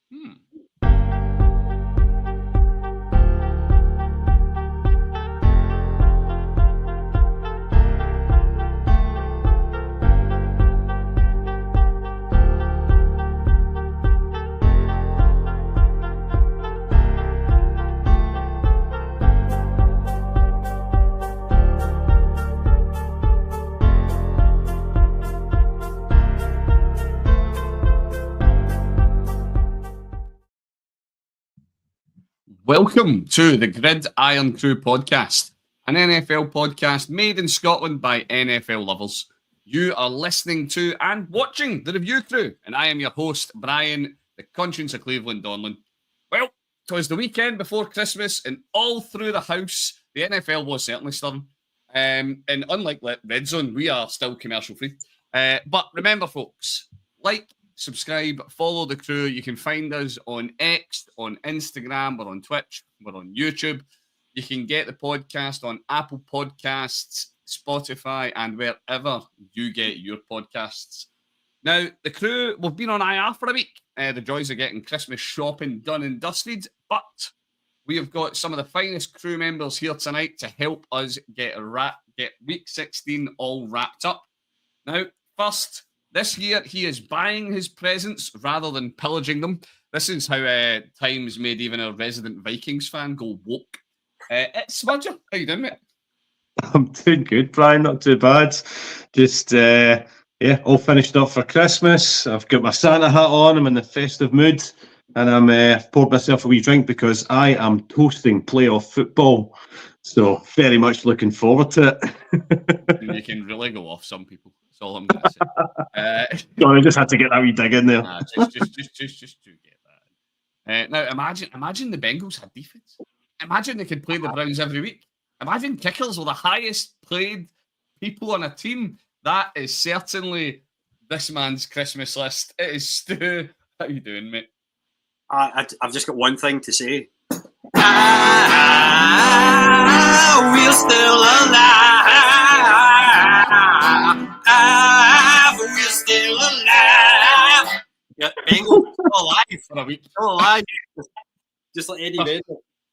Hmm. Welcome to the Irn-Cru podcast, an NFL podcast made in Scotland by NFL lovers. You are listening to and watching the review crew, and I am your host, Brian, the conscience of Cleveland Donlan. Well, it was the weekend before Christmas, and all through the house, the NFL was certainly stirring. And unlike Red Zone, we are still commercial free. But remember, folks, like, subscribe, follow the crew. You can find us on X, on Instagram, we're on Twitch, we're on YouTube. You can get the podcast on Apple Podcasts, Spotify, and wherever you get your podcasts. Now, the crew, we've been on IR for a week. The joys of getting Christmas shopping done and dusted, but we have got some of the finest crew members here tonight to help us get Week 16 all wrapped up. Now, first, this year, he is buying his presents rather than pillaging them. This is how Times made even a resident Vikings fan go woke. It's Smudger. How you doing, mate? I'm doing good, Brian. Not too bad. Just, all finished up for Christmas. I've got my Santa hat on. I'm in the festive mood. And I've poured myself a wee drink because I am toasting playoff football. So very much looking forward to it. You can really go off some people. That's all I'm going to say. I just had to get that wee dig in there. Just to get that. Now, imagine the Bengals had defense. Imagine they could play the Browns every week. Imagine kickers were the highest paid people on a team. That is certainly this man's Christmas list. It is Stu. How you doing, mate? I've just got one thing to say. We're still alive. We're still alive. Yeah, Bengals still alive For a week. Still alive. Just like Eddie Vedder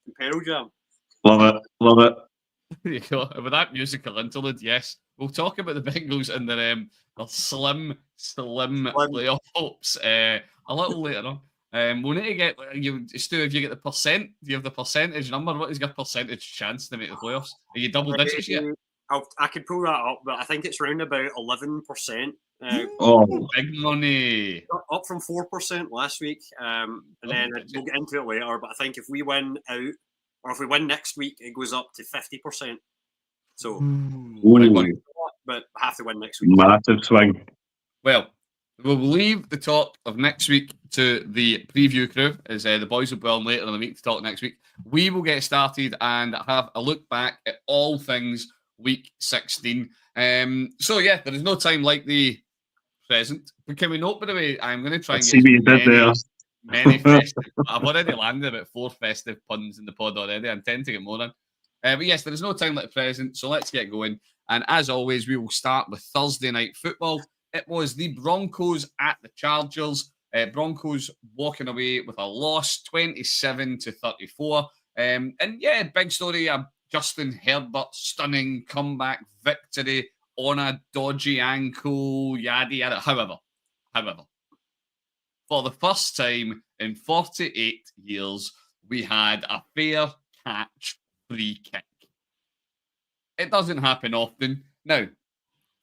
in Pearl Jam. Love it. There you go. With that musical interlude, yes. We'll talk about the Bengals and their slim playoff hopes a little later on. We'll need to get you, Stu. If you get the percent, do you have the percentage number? What is your percentage chance to make the playoffs? Are you double digits yet? I could pull that up, but I think it's round about 11%. Big money. Up from 4% last week. And then we'll get into it later. But I think if we win out, or if we win next week, it goes up to 50%. So, but I have to win next week. Massive swing. Well, we'll leave the talk of next week to the preview crew, as the boys will be on later in the week to talk next week. We will get started and have a look back at all things Week 16. So, yeah, there is no time like the present. But can we note, by the way, I'm going to try and get many festive. I've already landed about 4 festive puns in the pod already. I intend to get more in. But yes, there is no time like the present, so let's get going. And as always, we will start with Thursday night football. It was the Broncos at the Chargers. Broncos walking away with a loss, 27-34. And yeah, big story. Justin Herbert stunning comeback victory on a dodgy ankle, yada yada. However, for the first time in 48 years, we had a fair catch free kick. It doesn't happen often. Now,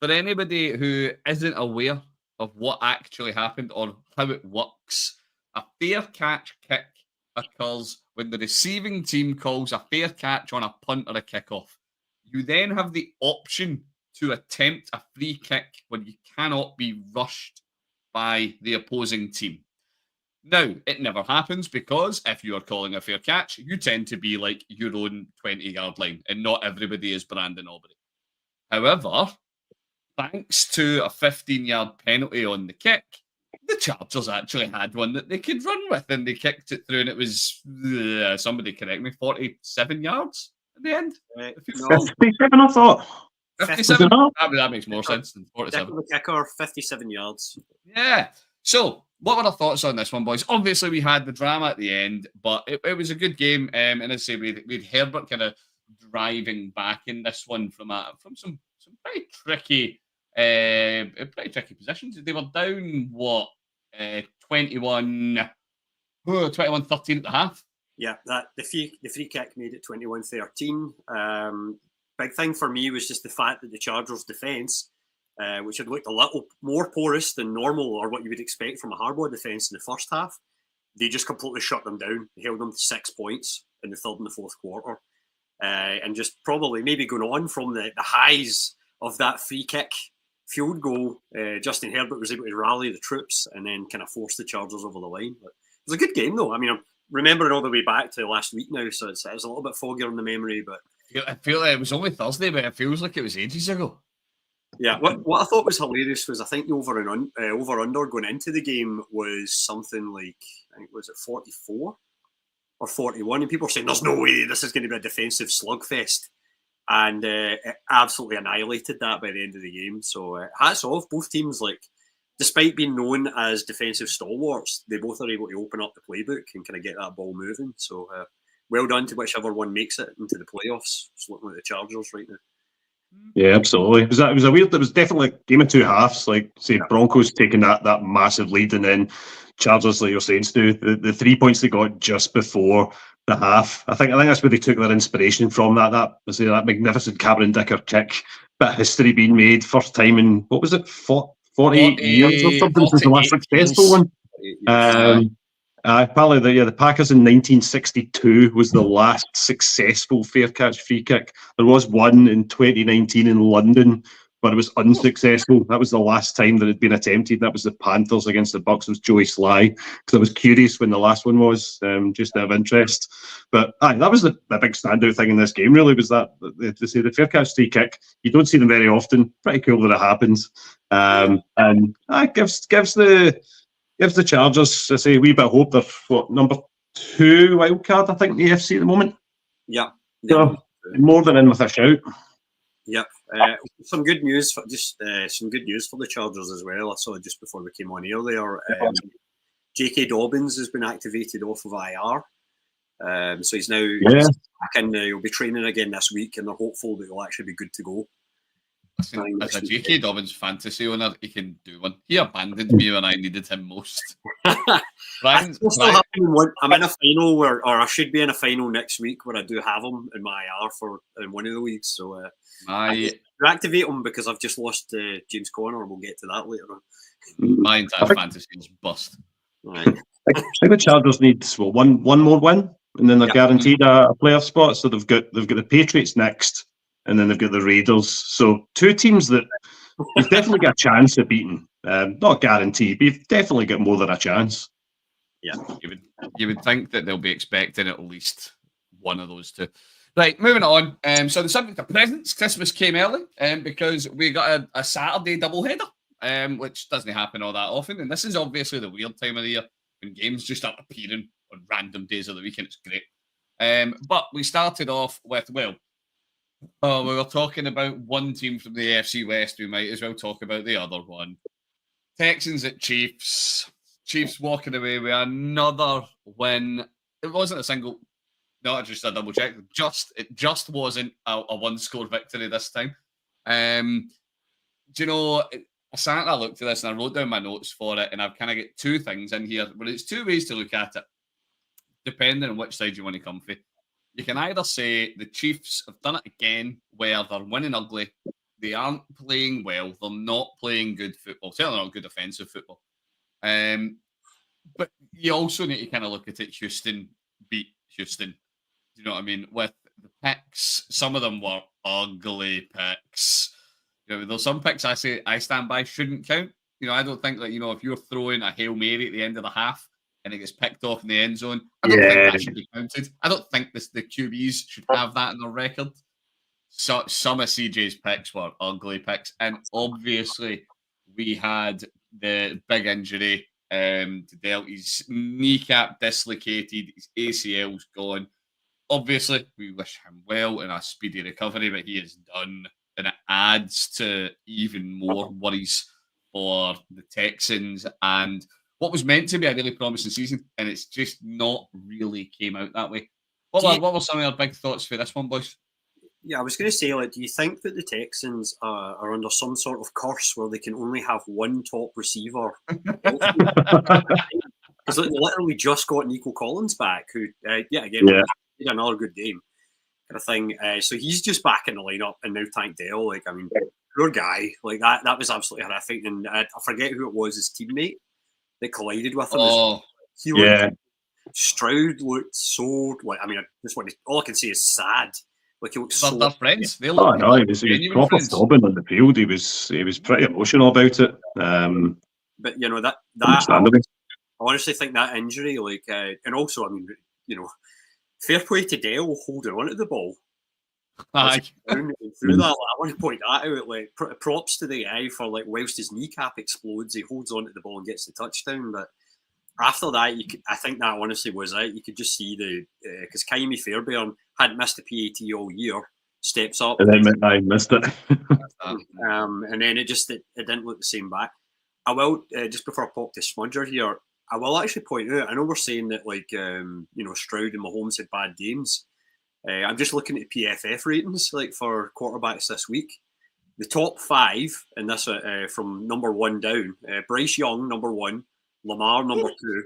for anybody who isn't aware of what actually happened or how it works, a fair catch kick occurs when the receiving team calls a fair catch on a punt or a kickoff. You then have the option to attempt a free kick when you cannot be rushed by the opposing team. Now, it never happens because if you are calling a fair catch, you tend to be like your own 20-yard line, and not everybody is Brandon Aubrey. However, thanks to a 15-yard penalty on the kick, the Chargers actually had one that they could run with, and they kicked it through, and it was, somebody correct me, 47 yards at the end. 57, I thought. 57? That makes more sense than 47. The kicker, 57 yards. Yeah. So, what were our thoughts on this one, boys? Obviously, we had the drama at the end, but it was a good game. And as I say, we had Herbert kind of driving back in this one from some pretty tricky positions. They were down what 21-13 at the half. Yeah, that the free kick made it 21-13. Big thing for me was just the fact that the Chargers' defence, which had looked a little more porous than normal or what you would expect from a hardball defence in the first half, they just completely shut them down. They held them to 6 points in the third and the fourth quarter. And just probably maybe going on from the highs of that free kick field goal, Justin Herbert was able to rally the troops and then kind of force the Chargers over the line. But it was a good game, though. I mean, I'm remembering all the way back to last week now, so it's a little bit foggier in the memory. But I feel like it was only Thursday, but it feels like it was ages ago. Yeah, what I thought was hilarious was I think the over under going into the game was something like, I think, was it 44 or 41? And people were saying, there's no way this is going to be a defensive slugfest. And it absolutely annihilated that by the end of the game. So hats off, both teams, like, despite being known as defensive stalwarts, they both are able to open up the playbook and kind of get that ball moving. So well done to whichever one makes it into the playoffs. Just looking at the Chargers right now. Yeah, absolutely. It was definitely a game of two halves. Like, say, Broncos taking that massive lead, and then Chargers, like you're saying, Stu, the 3 points they got just before the half. I think that's where they took their inspiration from. That magnificent Cameron Dicker kick. Bit of history being made. First time in, what was it, 48 years or something since the last successful one. Apparently, the Packers in 1962 was the last successful fair catch free kick. There was one in 2019 in London, but it was unsuccessful. That was the last time that it had been attempted. That was the Panthers against the Bucks. It was Joey Sly, because I was curious when the last one was, just out of interest. But that was the big standout thing in this game, really, was that the fair catch free kick. You don't see them very often. Pretty cool that it happens. And it gives the Chargers, I say, a wee bit of hope. They're number 2 wild card, I think, in the AFC at the moment. Yeah. So, more than in with a shout. Yep. Some good news for the Chargers as well. I saw just before we came on here there. J.K. Dobbins has been activated off of IR. So he's now back in. He'll be training again this week, and they're hopeful that he'll actually be good to go. As a J.K. Dobbins fantasy owner, he can do one. He abandoned me when I needed him most. I'm in a final or I should be in a final next week where I do have him in my IR in one of the weeks. So I activate him because I've just lost James Conner. We'll get to that later on. My entire fantasy is bust. Right. I think the Chargers need one more win, and then they're guaranteed a playoff spot. So they've got the Patriots next. And then they've got the Raiders. So 2 teams that you've definitely got a chance of beating. Not guaranteed, but you've definitely got more than a chance. Yeah. You would think that they'll be expecting at least one of those 2. Right, moving on. So the subject of presents, Christmas came early because we got a Saturday doubleheader, which doesn't happen all that often. And this is obviously the weird time of the year when games just start appearing on random days of the week, and it's great. But we started off with, we were talking about one team from the AFC West. We might as well talk about the other one. Texans at Chiefs. Chiefs walking away with another win. It wasn't a single, not just a double check. It just wasn't a one-score victory this time. Do you know, I sat and I looked at this and I wrote down my notes for it, and I've kind of got 2 things in here. But it's 2 ways to look at it, depending on which side you want to come for. You can either say the Chiefs have done it again, where they're winning ugly, they aren't playing well, they're not playing good football, certainly not good offensive football. But you also need to kind of look at it. Houston beat Houston. Do you know what I mean? With the picks, some of them were ugly picks. You know, there's some picks I stand by shouldn't count. You know, I don't think that, if you're throwing a Hail Mary at the end of the half and it gets picked off in the end zone, I don't think that should be counted. I don't think the QBs should have that in their record. So some of CJ's picks were ugly picks, and obviously we had the big injury to Dell. His kneecap dislocated, his ACL's gone. Obviously, we wish him well and a speedy recovery, but he is done, and it adds to even more worries for the Texans. And what was meant to be a really promising season, and it's just not really came out that way. What were some of your big thoughts for this one, boys? Yeah, I was going to say, like, do you think that the Texans are under some sort of curse where they can only have one top receiver? Because they literally just got Nico Collins back, who, did another good game, kind of thing. So he's just back in the lineup, and now Tank Dell, like, I mean, poor guy, like that was absolutely horrific. And I forget who it was, his teammate that collided with him. Stroud looked so, like, I mean, all I can say is sad. Like, he looked so. They're friends. He was proper sobbing on the field. He was pretty emotional about it. But you know that I honestly think that injury, like, and also, I mean, you know, fair play to Dell holding on to the ball. Through that, I want to point that out. Like, props to the guy for, like, whilst his kneecap explodes, he holds on to the ball and gets the touchdown. But after that, I think that honestly was it. You could just see because Kaimi Fairbairn hadn't missed a PAT all year, steps up, and then I missed it. And then it didn't look the same back. I will just before I pop to Smudger here, I will actually point out. I know we're saying that, like, Stroud and Mahomes had bad games. I'm just looking at the PFF ratings, like, for quarterbacks this week. The top 5 in this from number 1 down: Bryce Young, number 1. Lamar, number 2.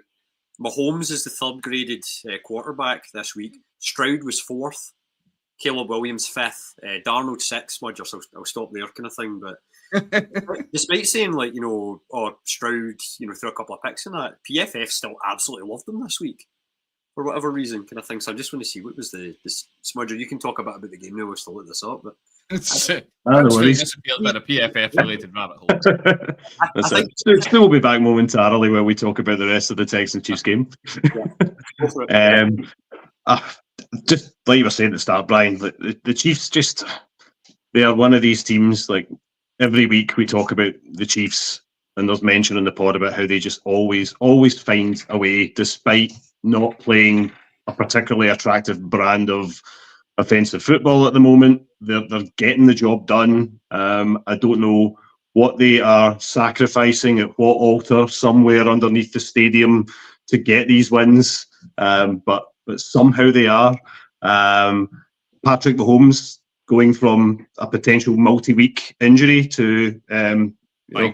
Mahomes is the 3rd graded quarterback this week. Stroud was 4th. Caleb Williams 5th. Darnold 6th. Smudger, so I'll stop there, kind of thing. But despite saying, like, Stroud, threw a couple of picks in that, PFF still absolutely loved them this week for whatever reason, kind of thing. So I just want to see what was the Smudger. You can talk about the game now. We'll still look this up, but. I'm sure disappeared by the PFF related rabbit hole. Still will be back momentarily where we talk about the rest of the Texans Chiefs game. Just like you were saying at the start, Brian, the Chiefs they are one of these teams. Like, every week we talk about the Chiefs, and there's mention in the pod about how they just always find a way, despite not playing a particularly attractive brand of offensive football at the moment. They're getting the job done. I don't know what they are sacrificing at what altar somewhere underneath the stadium to get these wins, but somehow they are. Patrick Mahomes going from a potential multi-week injury to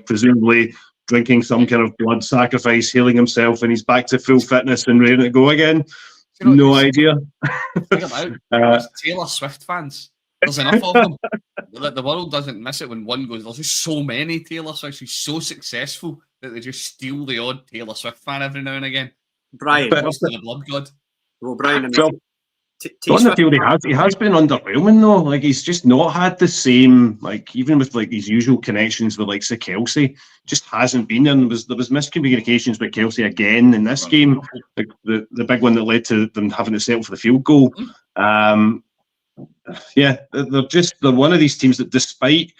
presumably drinking some kind of blood sacrifice, healing himself, and he's back to full fitness and ready to go again. No idea. Taylor Swift fans. There's enough of them. The world doesn't miss it when one goes. There's just so many Taylor Swifts. She's so successful that they just steal the odd Taylor Swift fan every now and again. Brian, the blood god. Well, Brian, on the field, he has been underwhelming though. Like, he's just not had the same, like, even with, like, these usual connections with, like, say, Kelsey, just hasn't been. And there was miscommunications with Kelsey again in this game, like the big one that led to them having to settle for the field goal. They're one of these teams that, despite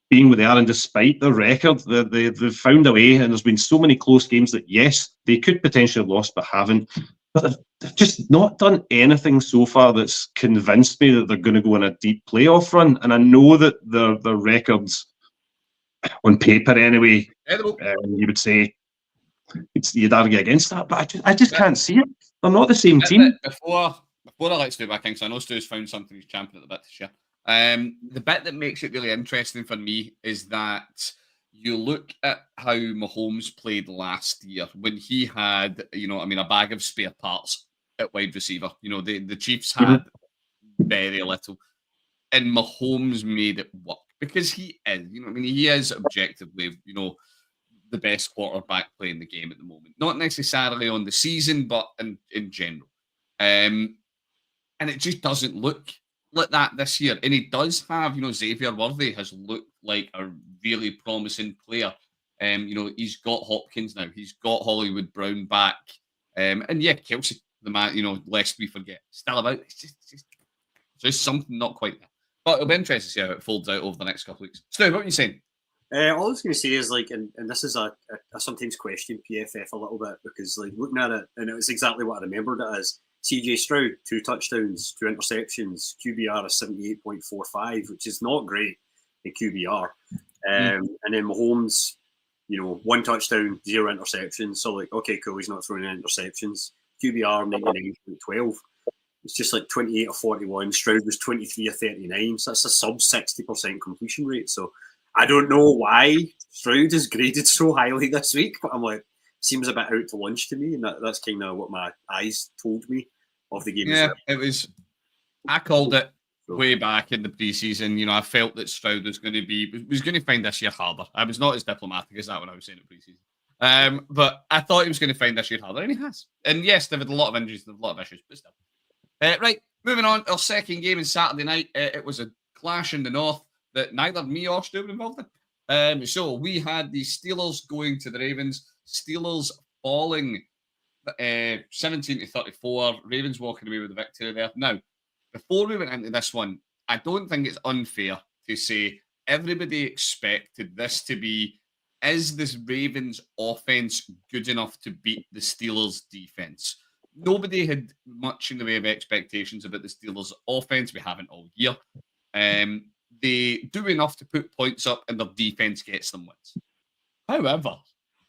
being where they are and despite their record, they've found a way. And there's been so many close games that, yes, they could potentially have lost but haven't. But they've just not done anything so far that's convinced me that they're going to go on a deep playoff run. And I know that their records, on paper anyway, you would say you'd argue against that, but I just can't see it. They're not the same team. Before I let Stu back in, because I know Stu's found something he's champing at the bit to share. The bit that makes it really interesting for me is that you look at how Mahomes played last year when he had, a bag of spare parts at wide receiver. The Chiefs had very little, and Mahomes made it work because he is, he is objectively, the best quarterback playing the game at the moment. Not necessarily on the season, but in general. And it just doesn't look like that this year. And he does have, Xavier Worthy has looked like a really promising player. He's got Hopkins now. He's got Hollywood Brown back. And yeah, Kelsey, the man, lest we forget, still about. It's just something not quite there. But it'll be interesting to see how it folds out over the next couple of weeks. Stu, what are you saying? All I was going to say is, like, and this is I sometimes question PFF a little bit because, like, looking at it, and it was exactly what I remembered it as. CJ Stroud, 2 touchdowns, 2 interceptions, QBR is 78.45, which is not great in QBR. And then Mahomes, 1 touchdown, 0 interceptions. So like, okay, cool, he's not throwing in interceptions. QBR 99.12. It's just like 28 or 41. Stroud was 23 or 39. So that's a sub 60% completion rate. So I don't know why Stroud is graded so highly this week, but I'm like, seems a bit out to lunch to me, and that's kind of what my eyes told me of the game. Yeah, it was. I called it way back in the preseason. I felt that Stroud was going to find this year harder. I was not as diplomatic as that when I was saying it preseason. But I thought he was going to find this year harder, and he has. And yes, they've had a lot of injuries, they've had a lot of issues, but still. Right, moving on. Our second game on Saturday night. It was a clash in the north that neither me or Stu were involved in. So we had the Steelers going to the Ravens. Steelers falling 17-34. Ravens walking away with the victory there. Now, before we went into this one, I don't think it's unfair to say everybody expected this to be, is this Ravens offense good enough to beat the Steelers defense? Nobody had much in the way of expectations about the Steelers offense. We haven't all year. They do enough to put points up and their defense gets them wins. However,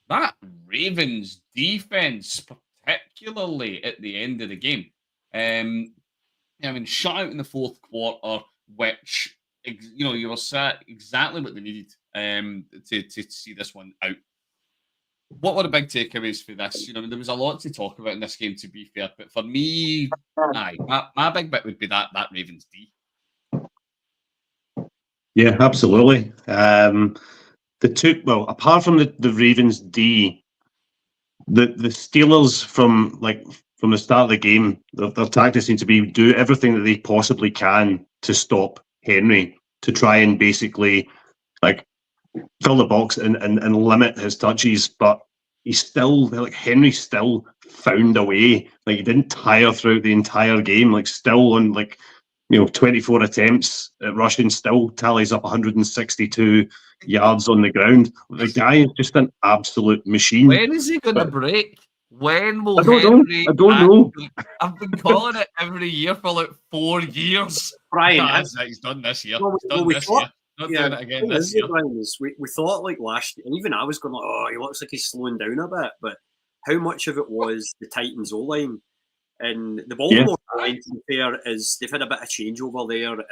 that Ravens defense, particularly at the end of the game, shut out in the fourth quarter, which, you were set exactly what they needed to see this one out. What were the big takeaways for this? There was a lot to talk about in this game, to be fair. But for me, my big bit would be that Ravens D. Yeah, absolutely. Apart from the Ravens D, the Steelers from the start of the game, their tactics seem to be do everything that they possibly can to stop Henry, to try and basically fill the box and limit his touches, but Henry still found a way. He didn't tire throughout the entire game. Still on 24 attempts at rushing, still tallies up 162 yards on the ground. The guy is just an absolute machine. When is he going to break? When will I don't Henry? know. I don't know. I've been calling it every year for like 4 years. Brian, he's done this year. Well, He's done we this thought- year. Not doing it again this this year. we thought last year, and even I was going he looks like he's slowing down a bit, but how much of it was the Titans O-line? And the Baltimore line, to be fair, is they've had a bit of changeover there, but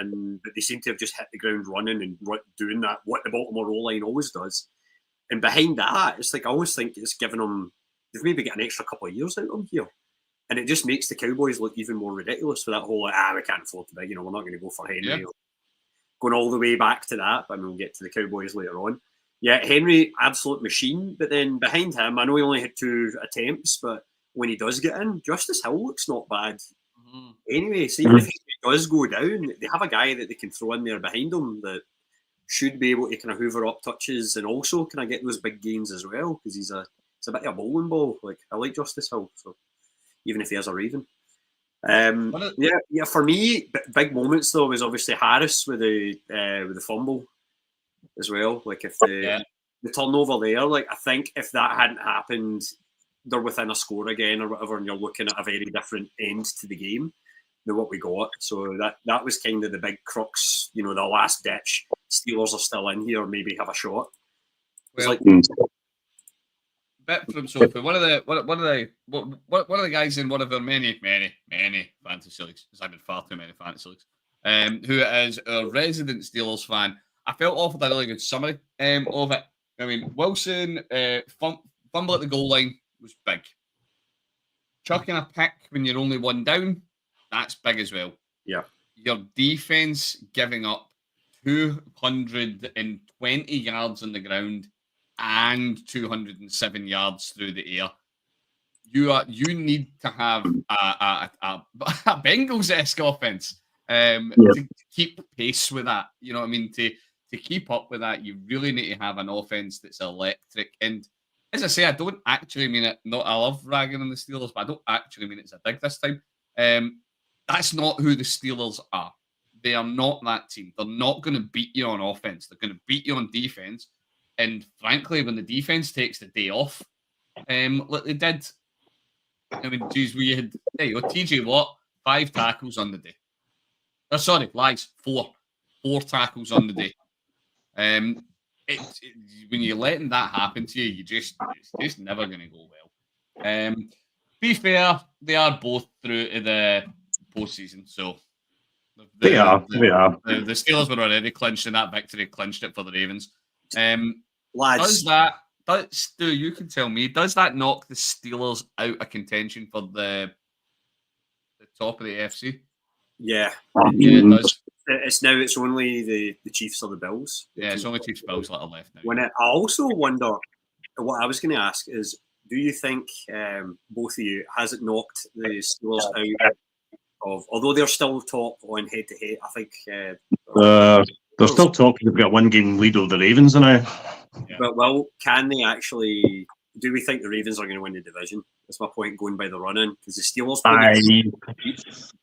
they seem to have just hit the ground running and doing that, what the Baltimore O-line always does. And behind that, it's I always think it's given them, they've maybe got an extra couple of years out of them here. And it just makes the Cowboys look even more ridiculous for that whole, we can't afford to be, we're not going to go for Henry. Yeah. Going all the way back to that, but we'll get to the Cowboys later on. Yeah, Henry, absolute machine. But then behind him, I know he only had 2 attempts, but when he does get in, Justice Hill looks not bad. Mm-hmm. Anyway, so even if he does go down, they have a guy that they can throw in there behind him that should be able to kind of hoover up touches and also kind of get those big gains as well, because he's a bit of a bowling ball. I like Justice Hill, so even if he has a Raven. For me, big moments though was obviously Harris with the fumble as well. If the turnover there, I think if that hadn't happened, they're within a score again or whatever, and you're looking at a very different end to the game than what we got. So that was kind of the big crux. The last ditch. Steelers are still in here, maybe have a shot. Well, bit from Sophie. One of the guys in one of our many fantasy leagues, because I've been far too many fantasy leagues, who is a resident Steelers fan. I felt offered a really good summary of it. Wilson fumble at the goal line was big. Chucking a pick when you're only 1 down, that's big as well. Yeah. Your defense giving up 220 yards on the ground and 207 yards through the air. You need to have a Bengals-esque offense to keep pace with that. You know what I mean? To keep up with that, you really need to have an offense that's electric. And as I say, I don't actually mean it. I love ragging on the Steelers, but I don't actually mean it as a dig this time. That's not who the Steelers are. They are not that team. They're not going to beat you on offense. They're going to beat you on defense. And frankly, when the defense takes the day off, like they did, we had TJ Watt, 5 tackles on the day. Sorry, lies, 4 tackles on the day. when you're letting that happen to you, it's just never going to go well. Be fair, they are both through to the postseason, so They are. The Steelers were already clinched, and that victory clinched it for the Ravens. Lads, Stu, you can tell me, does that knock the Steelers out of contention for the top of the AFC? yeah. Yeah, it does. It's only the Chiefs or the Bills. Yeah, it's only Chiefs Bills that are left now. I also wonder, what I was going to ask is, do you think, both of you, has it knocked the Steelers out of, although they're still top on head-to-head, I think... they're still talking about 1-game lead over the Ravens now. Yeah. But, well, can they actually... Do we think the Ravens are going to win the division? That's my point, going by the run-in. Because the Steelers...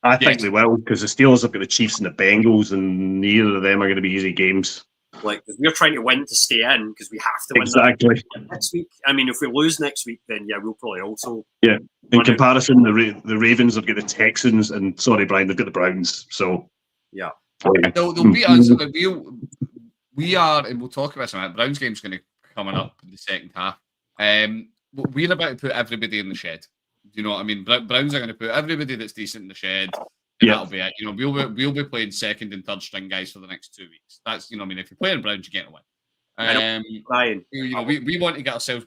I think they will, because the Steelers have got the Chiefs and the Bengals, and neither of them are going to be easy games. Like, we're trying to win to stay in, because we have to win Exactly. next week. I mean, if we lose next week, then yeah, we'll probably also... Yeah. In comparison, the Ravens have got the Texans, and sorry, Brian, they've got the Browns. So yeah, they'll beat us. We are, and we'll talk about some. Browns game's going to be coming up in the second half. We're about to put everybody in the shed. Do you know what I mean? Browns are going to put everybody that's decent in the shed. And that'll be it. We'll be playing second and third string guys for the next 2 weeks. That's if you're playing Browns, you get away. Ryan, we want to get ourselves.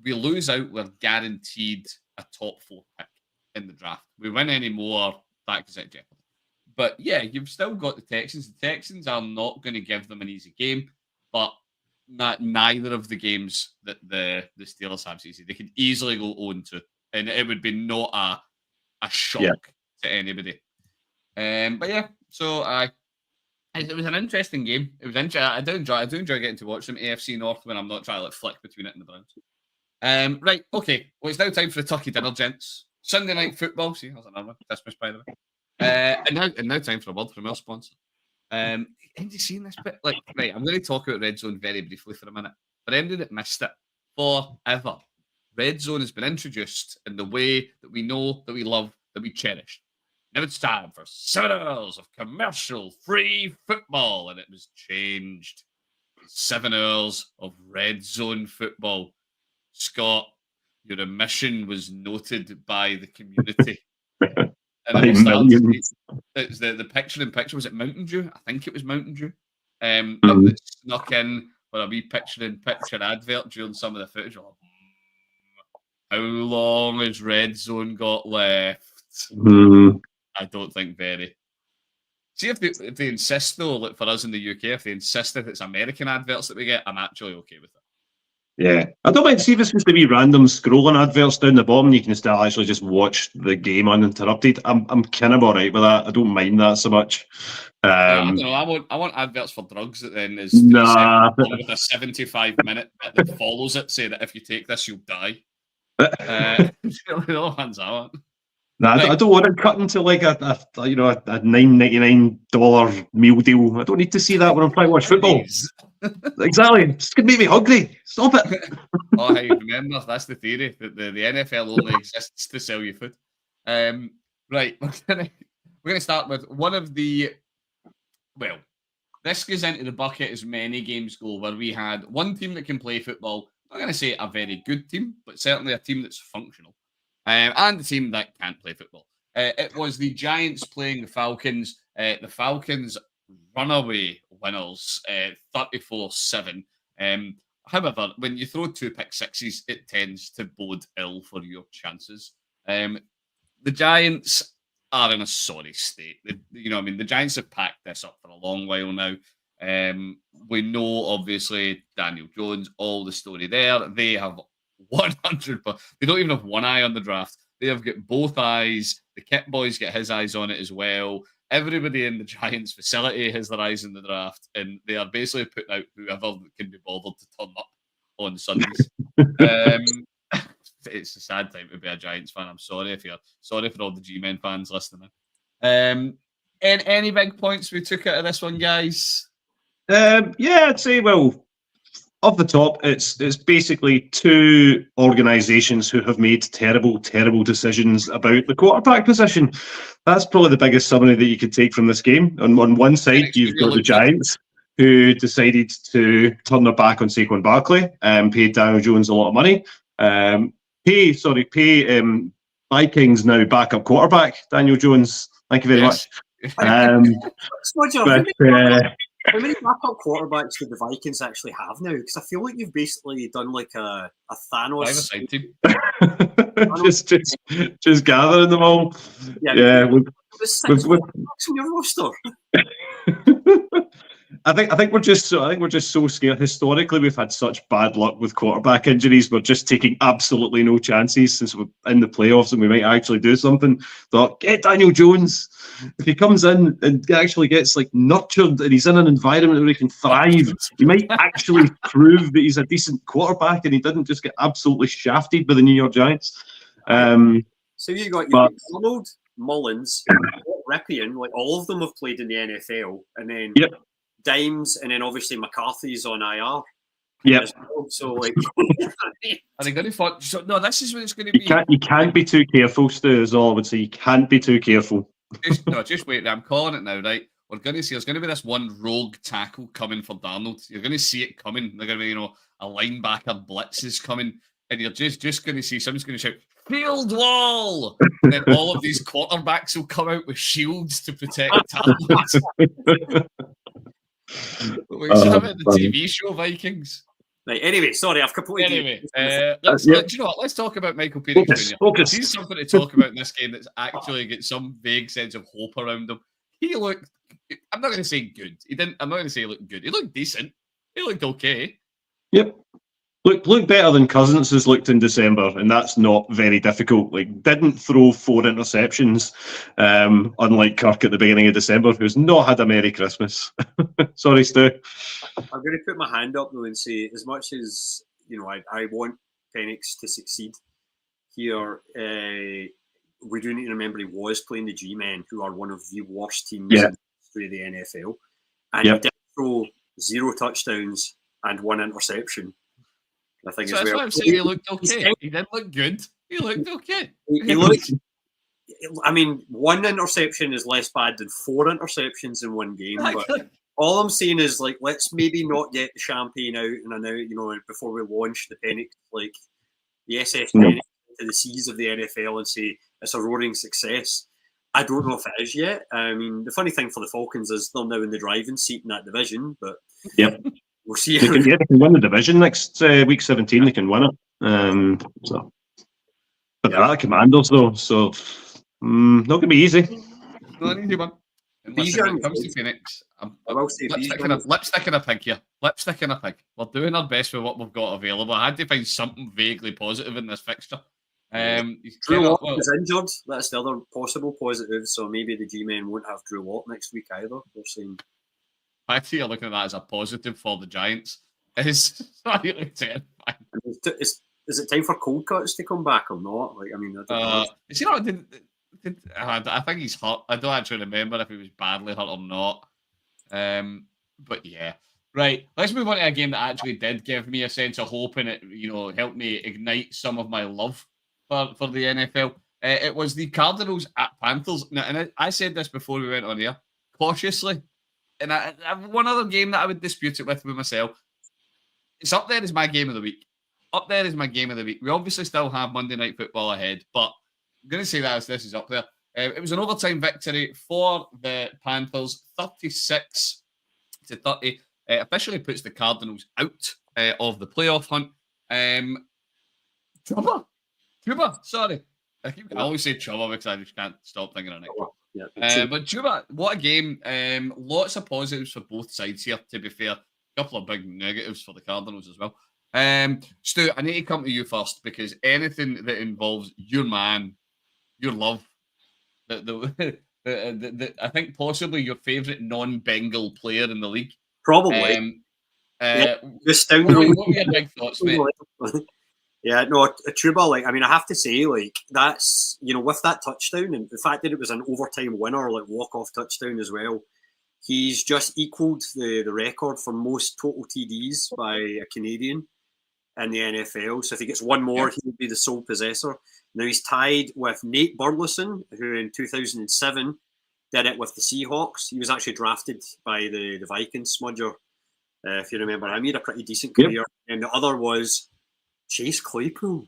We lose out, we're guaranteed a top 4 pick in the draft. We win any more, that goes out jeopardy. But yeah, you've still got the Texans. The Texans are not going to give them an easy game, but neither of the games that the Steelers have is easy. They could easily go 0-2, and it would be not a shock to anybody. But yeah, so it was an interesting game. It was interesting. I do enjoy getting to watch some AFC North when I'm not trying to flick between it and the Browns. Right, okay. Well, it's now time for the turkey dinner, gents. Sunday night football. See, that's another one. Christmas, by the way. And now time for a word from our sponsor. Have you seen this bit? Right, I'm going to talk about Red Zone very briefly for a minute. For anybody that missed it, forever, Red Zone has been introduced in the way that we know, that we love, that we cherish. Now it's time for 7 hours of commercial-free football, and it was changed. 7 hours of Red Zone football. Scott, your omission was noted by the community. And it's the picture-in-picture. Was it Mountain Dew? I think it was Mountain Dew. That snuck in for a wee picture-in-picture advert during some of the footage. How long has Red Zone got left? I don't think very. See, if they insist, though, for us in the UK, if they insist that it's American adverts that we get, I'm actually okay with it. Yeah, I don't mind. See if it's supposed to be random scrolling adverts down the bottom. You can still actually just watch the game uninterrupted. I'm kind of alright with that. I don't mind that so much. I don't know. I want adverts for drugs that then is with a 75-minute bit that follows it, say that if you take this, you'll die. The other ones I want. I don't want it cut into like a $9.99 meal deal. I don't need to see that when I'm trying to watch football. Exactly. It's going to make me hungry. Stop it. Hey, remember, that's the theory, that the NFL only exists to sell you food. Right, we're going to start with one of the... Well, this goes into the bucket as many games go, where we had one team that can play football. I'm not going to say a very good team, but certainly a team that's functional. And the team that can't play football. It was the Giants playing the Falcons. The Falcons runaway winners, 34-7. However, when you throw 2 pick sixes, it tends to bode ill for your chances. The Giants are in a sorry state. The Giants have packed this up for a long while now. We know, obviously, Daniel Jones, all the story there. They have 100, but they don't even have one eye on the draft. They have got both eyes. The Kit Boys get his eyes on it as well. Everybody in the Giants facility has their eyes in the draft, and they are basically putting out whoever can be bothered to turn up on Sundays. It's a sad time to be a Giants fan. I'm sorry for all the G-Men fans listening. And any big points we took out of this one, guys? I'd say, well, off the top, it's basically 2 organisations who have made terrible, terrible decisions about the quarterback position. That's probably the biggest summary that you could take from this game. On one side, you've got the Giants. who decided to turn their back on Saquon Barkley and paid Daniel Jones a lot of money. Pay Vikings now backup quarterback Daniel Jones. Thank you very much. Smudger, how many backup quarterbacks do the Vikings actually have now? Because I feel like you've basically done like a Thanos. just gathering them all. Yeah, we've quarterbacks on your roster. I think we're just so scared. Historically, we've had such bad luck with quarterback injuries. We're just taking absolutely no chances since we're in the playoffs and we might actually do something. Thought, get Daniel Jones. If he comes in and actually gets like nurtured and he's in an environment where he can thrive, he might actually prove that he's a decent quarterback and he didn't just get absolutely shafted by the New York Giants. So you got your Donald, Mullins, Ripien, like all of them have played in the NFL, and then Dimes, and then obviously McCarthy's on IR. Yeah. So like, are they going to fight? So, no, this is what it's going to be. You can't be too careful, Stu. Is all I would say. You can't be too careful. Just wait. I'm calling it now, right? We're going to see. There's going to be this one rogue tackle coming for Darnold. You're going to see it coming. They're going to be, a linebacker blitz is coming, and you're just going to see someone's going to shout field wall, and then all of these quarterbacks will come out with shields to protect Darnold. We have it the TV show Vikings. Right, anyway, sorry, I've completely. Let's talk about Michael Penix Jr. He's something to talk about in this game that's actually got some vague sense of hope around him. He looked. I'm not going to say good. He didn't. I'm not going to say he looked good. He looked decent. He looked okay. Yep. Look better than Cousins has looked in December, and that's not very difficult. Like, didn't throw 4 interceptions, unlike Kirk at the beginning of December, who's not had a Merry Christmas. Sorry, Stu. I'm going to put my hand up though and say, as much as I want Penix to succeed here, we do need to remember he was playing the G-Men, who are one of the worst teams in the history of the NFL, and he did throw 0 touchdowns and 1 interception. I think so that's why I'm saying he looked okay. He didn't look good. He looked okay. He looked. I mean, 1 interception is less bad than 4 interceptions in one game. But all I'm saying is, like, let's maybe not get the champagne out and out, before we launch the Penix, like the SS Penix to the seas of the NFL and say it's a roaring success. I don't know if it is yet. I mean, the funny thing for the Falcons is they're now in the driving seat in that division, but we'll see. They can win the division next week 17. They can win it. But they're at the Commanders though, so not going to be easy. Not an easy one. Unless when it comes to Phoenix, lipstick and a pig here. Lipstick and a pig. We're doing our best with what we've got available. I had to find something vaguely positive in this fixture. Drew Lock is injured. That's the other possible positive. So maybe the G-Men won't have Drew Lock next week either. They're saying. I think you're looking at that as a positive for the Giants. It's really terrifying. Is it time for cold cuts to come back or not? Like, I mean, I don't know. I think he's hurt. I don't actually remember if he was badly hurt or not. But yeah. Right. Let's move on to a game that actually did give me a sense of hope and it, helped me ignite some of my love for the NFL. It was the Cardinals at Panthers. Now, and I said this before we went on here, cautiously. And I have one other game that I would dispute it with myself. It's up there as my game of the week. We obviously still have Monday Night Football ahead, but I'm going to say that as this is up there. It was an overtime victory for the Panthers, 36-30. Officially puts the Cardinals out of the playoff hunt. Chuba, sorry. I always say Chuba because I just can't stop thinking of it. Yeah, but Chuba, what a game. Lots of positives for both sides here, to be fair. A couple of big negatives for the Cardinals as well. Stu, I need to come to you first because anything that involves your man, your love, I think possibly your favourite non-Bengal player in the league. Probably. What were your big thoughts, mate? Yeah, no, Chuba, I have to say, that's, with that touchdown and the fact that it was an overtime winner, walk-off touchdown as well, he's just equaled the record for most total TDs by a Canadian in the NFL. So if he gets one more, he would be the sole possessor. Now he's tied with Nate Burleson, who in 2007 did it with the Seahawks. He was actually drafted by the Vikings, Smudger, if you remember him. He had a pretty decent career. And the other was Chase Claypool.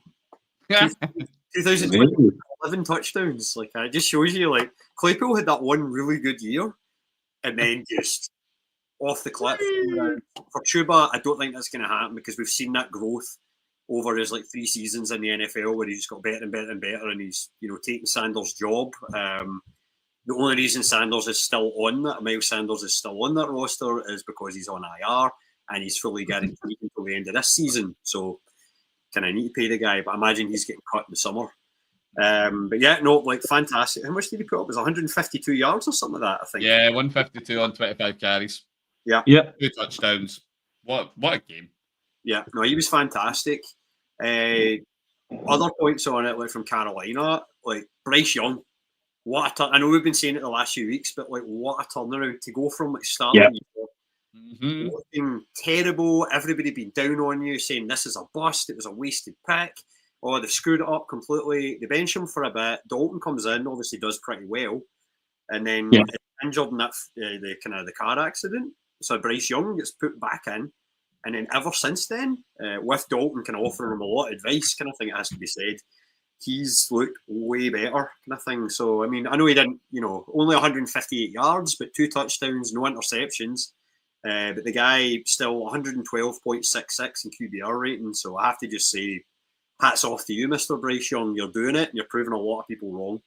2020, 11 touchdowns. Like, it just shows you, like, Claypool had that one really good year and then just off the cliff. For Chuba, I don't think that's going to happen because we've seen that growth over his, like, 3 seasons in the NFL where he's got better and better and better and he's, you know, taking Sanders' job. The only reason Sanders is still on that, Miles Sanders is still on that roster is because he's on IR and he's fully guaranteed until the end of this season. So, kind of need to pay the guy, but I imagine he's getting cut in the summer. But yeah, no, like fantastic. How much did he put up? It was 152 yards or something like that, I think. Yeah, 152 on 25 carries. Yeah. 2 touchdowns. What a game. Yeah, no, he was fantastic. Other points on it, like from Carolina, like Bryce Young. What a I know we've been saying it the last few weeks, but like what a turnaround to go from like starting looking terrible, everybody being down on you, saying this is a bust, it was a wasted pick, oh they've screwed it up completely. They bench him for a bit. Dalton comes in, obviously does pretty well, and then injured in that the kind of the car accident. So Bryce Young gets put back in, and then ever since then, with Dalton kind of offering him a lot of advice, kind of thing, it has to be said, he's looked way better, kind of thing. So I mean, I know he didn't, you know, only 158 yards, but 2 touchdowns, no interceptions. But the guy still 112.66 in QBR rating. So I have to just say, hats off to you, Mr. Bryce Young. You're doing it. You're proving a lot of people wrong.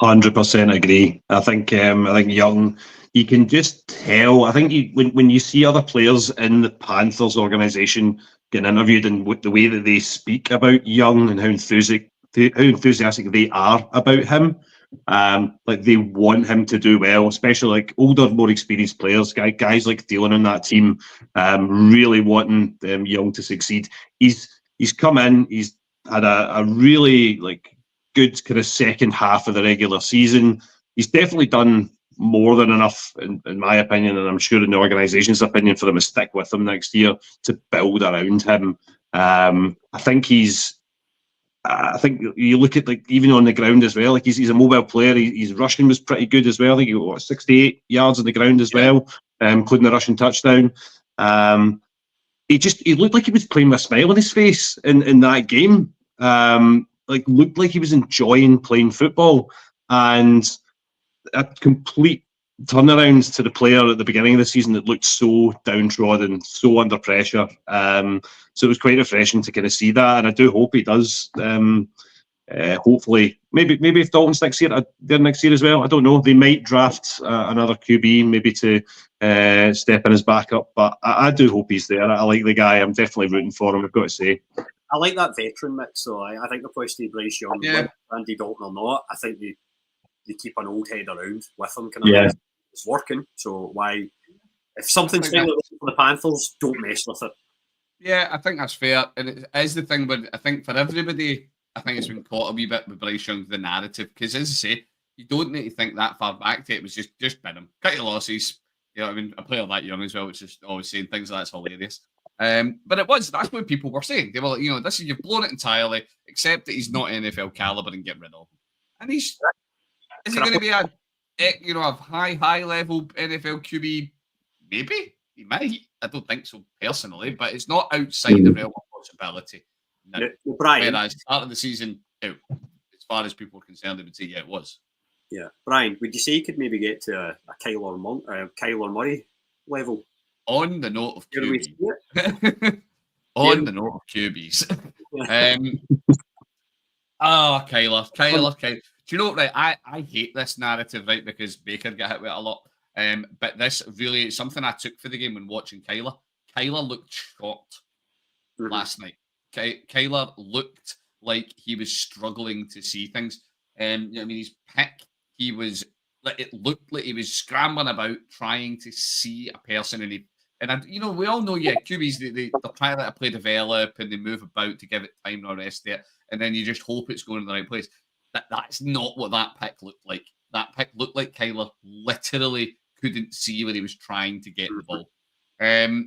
100% agree. I think Young, you can just tell. I think when you see other players in the Panthers organization getting interviewed and the way that they speak about Young and how enthusiastic they are about him, like they want him to do well, especially like older, more experienced players, guys like Thielen on that team, really wanting Young to succeed. He's come in, he's had a really like good kind of second half of the regular season. He's definitely done more than enough, in my opinion, and I'm sure in the organisation's opinion, for them to stick with him next year to build around him. I think you look at like even on the ground as well. Like he's a mobile player. His rushing was pretty good as well. I think he got 68 yards on the ground as well, including the rushing touchdown. He looked like he was playing with a smile on his face in that game. Like looked like he was enjoying playing football, and a complete turnaround to the player at the beginning of the season that looked so downtrodden, so under pressure. So it was quite refreshing to kind of see that, and I do hope he does. Hopefully, maybe if Dalton's there next year as well. I don't know. They might draft another QB maybe to step in as backup, but I do hope he's there. I like the guy. I'm definitely rooting for him, I've got to say. I like that veteran mix, though. I think they'll probably stay Bryce Young, Andy Dalton or not. I think they keep an old head around with him. It's working, so why? If something's failing for the Panthers, don't mess with it. Yeah, I think that's fair, and it is the thing. But I think for everybody, I think it's been caught a wee bit with Bryce Young, the narrative, because as I say, you don't need to think that far back to it. It was just bin him, cut your losses. You know what I mean? A player that young as well, which is always saying things like that's hilarious. But that's what people were saying. They were like, you know, you've blown it entirely. Accept that he's not NFL caliber and get rid of him. And is he going to be a high level NFL QB? Maybe he might. I don't think so personally, but it's not outside the realm of possibility. No. Brian, whereas start of the season, as far as people are concerned, they would say it was. Yeah, Brian, would you say he could maybe get to a Kyler Murray level? On the note of QBs. The note of QBs. Kyler. Do you know what, right? I hate this narrative, right? Because Baker got hit with it a lot. But this really is something I took for the game when watching Kyler. Kyler looked shocked last night. Kyler looked like he was struggling to see things. I mean, his pick, it looked like he was scrambling about trying to see a person, and we all know, QBs, they're trying to play develop and they move about to give it time and all the rest of it, and then you just hope it's going in the right place. That's not what that pick looked like. That pick looked like Kyler literally couldn't see where he was trying to get the ball. Kyler,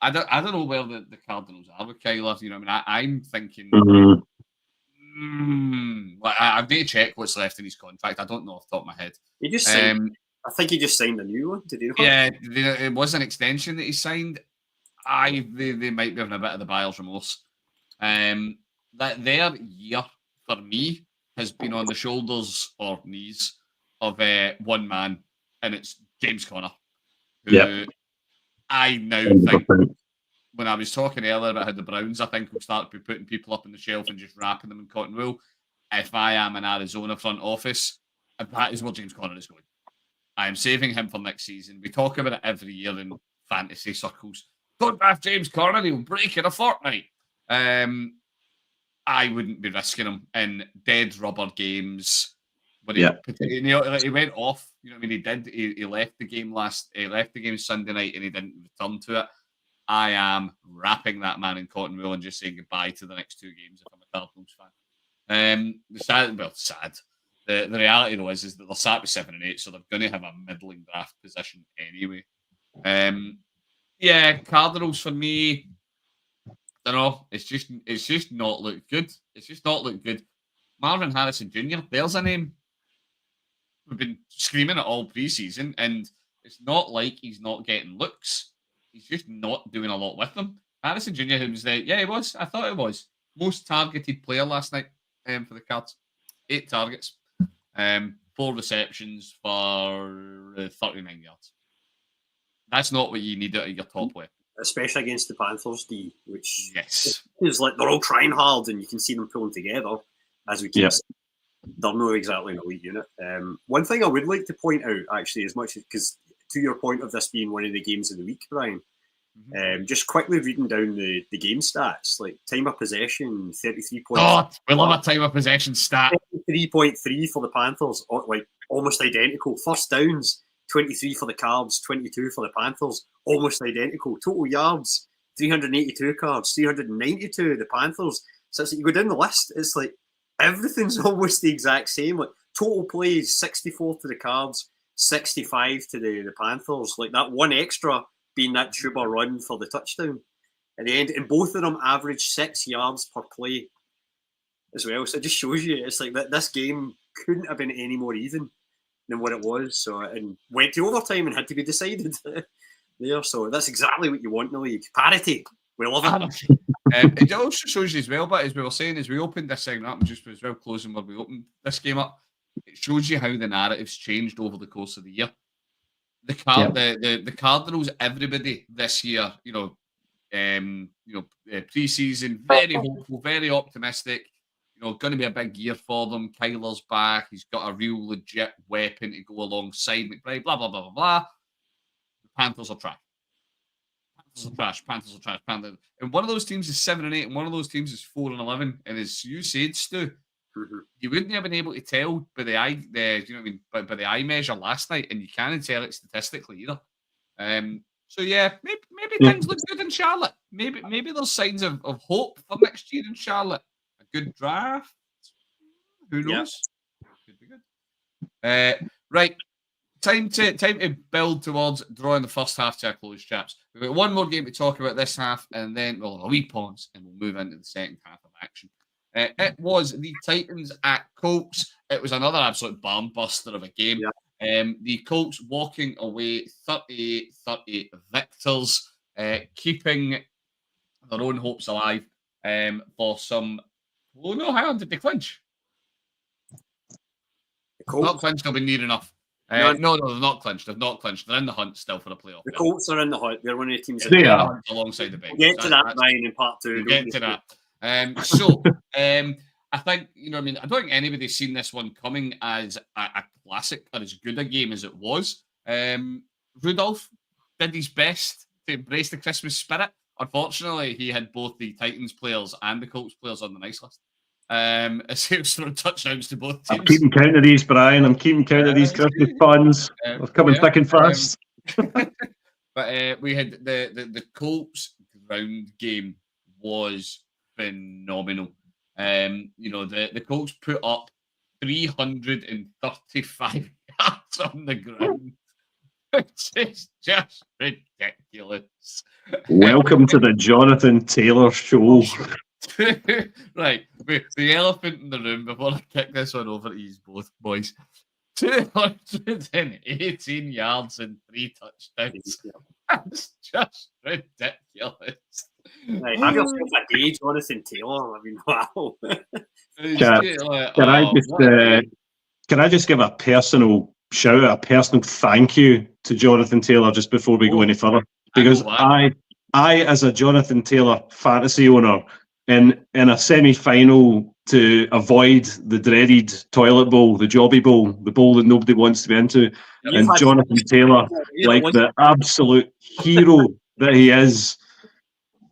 I don't know where the Cardinals are with Kyler. You know, I mean, I'm thinking, But I need to check what's left in his contract. I don't know off the top of my head. He just signed, I think he just signed a new one. Did he? Yeah, it was an extension that he signed. They might be having a bit of the buyer's remorse. That their year for me has been on the shoulders or knees of one man, and it's James Conner, who I now think, when I was talking earlier about how the Browns, I think, will start putting people up on the shelf and just wrapping them in cotton wool. If I am an Arizona front office, that is where James Conner is going. I am saving him for next season. We talk about it every year in fantasy circles. Don't draft James Conner, he'll break in a fortnight. I wouldn't be risking him in dead rubber games. When he went off, you know what I mean? He did. He left the game Sunday night and he didn't return to it. I am wrapping that man in cotton wool and just saying goodbye to the next 2 games if I'm a Cardinals fan. Sad. The reality though is that they're sat with 7 and 8, so they're going to have a middling draft position anyway. Cardinals for me. I don't know. It's just not looked good. It's just not looked good. Marvin Harrison Jr. There's a name. We've been screaming it all preseason, and it's not like he's not getting looks. He's just not doing a lot with them. Harrison Jr. He was. I thought he was most targeted player last night for the Cards. 8 targets, 4 receptions for 39 yards. That's not what you need out of your top weapon. Especially against the Panthers D, which is like they're all trying hard and you can see them pulling together as we keep saying. They're not exactly an elite unit. One thing I would like to point out, actually, as much as because to your point of this being one of the games of the week, Brian, just quickly reading down the game stats, like time of possession, 33 points. God, we love a time of possession stat. 3.3 for the Panthers, like almost identical. First downs, 23 for the Cards, 22 for the Panthers, almost identical. Total yards, 382 Cards, 392 the Panthers. So it's like you go down the list, it's like everything's almost the exact same. Like total plays, 64 to the Cards, 65 to the Panthers. Like that one extra being that Chuba run for the touchdown at the end. And both of them average 6 yards per play as well. So it just shows you, it's like that this game couldn't have been any more even than what it was. So and went to overtime and had to be decided there. So that's exactly what you want in the league. Parity. We love it. It also shows you as well, but as we were saying, as we opened this segment up and just as well closing where we opened this game up, it shows you how the narrative's changed over the course of the year. The Cardinals, everybody this year, pre-season, very hopeful, very optimistic. Going to be a big year for them. Kyler's back. He's got a real legit weapon to go alongside McBride, blah, blah, blah, blah, blah. The Panthers are trash. Panthers are trash. And one of those teams is 7 and 8, and one of those teams is 4 and 11. And as you said, Stu, you wouldn't have been able to tell by the eye, by the eye measure last night, and you can't tell it statistically either. So yeah, maybe things look good in Charlotte. Maybe there's signs of hope for next year in Charlotte. A good draft. Who knows? Could be good. Right. Time to build towards drawing the first half to a close, chaps. We've got one more game to talk about this half, and then we'll have a wee pause, and we'll move into the second half of action. It was the Titans at Colts. It was another absolute barn buster of a game. Yeah. The Colts walking away 38-30 victors, keeping their own hopes alive for some... Oh no, hang on, did they clinch? Not clinched, they'll be near enough. No, they're not clinched. They've not clinched. They're in the hunt still for a playoff. The Colts are in the hunt. They're one of the teams alongside the Bengals. We'll get to that, Ryan, in part 2. We'll get to that. I think, I don't think anybody's seen this one coming as a classic or as good a game as it was. Rudolph did his best to embrace the Christmas spirit. Unfortunately, he had both the Titans players and the Colts players on the nice list. As he was throwing touchdowns to both teams. I'm keeping count of these, Brian. I'm keeping count of these Christmas funds. They're coming thick and fast. But we had the Colts ground game was phenomenal. The Colts put up 335 yards on the ground, which is just ridiculous. Welcome to the Jonathan Taylor show. Right, the elephant in the room before I kick this one over to you both, boys. 218 yards and 3 touchdowns. That's just ridiculous. Right, have yourself a day, Jonathan Taylor. I mean, wow. Can I just give a personal shout out, a personal thank you to Jonathan Taylor just before we go any further? Because I as a Jonathan Taylor fantasy owner, in a semi-final to avoid the dreaded toilet bowl, the jobby bowl, the bowl that nobody wants to be into, and Jonathan Taylor, like the absolute hero that he is,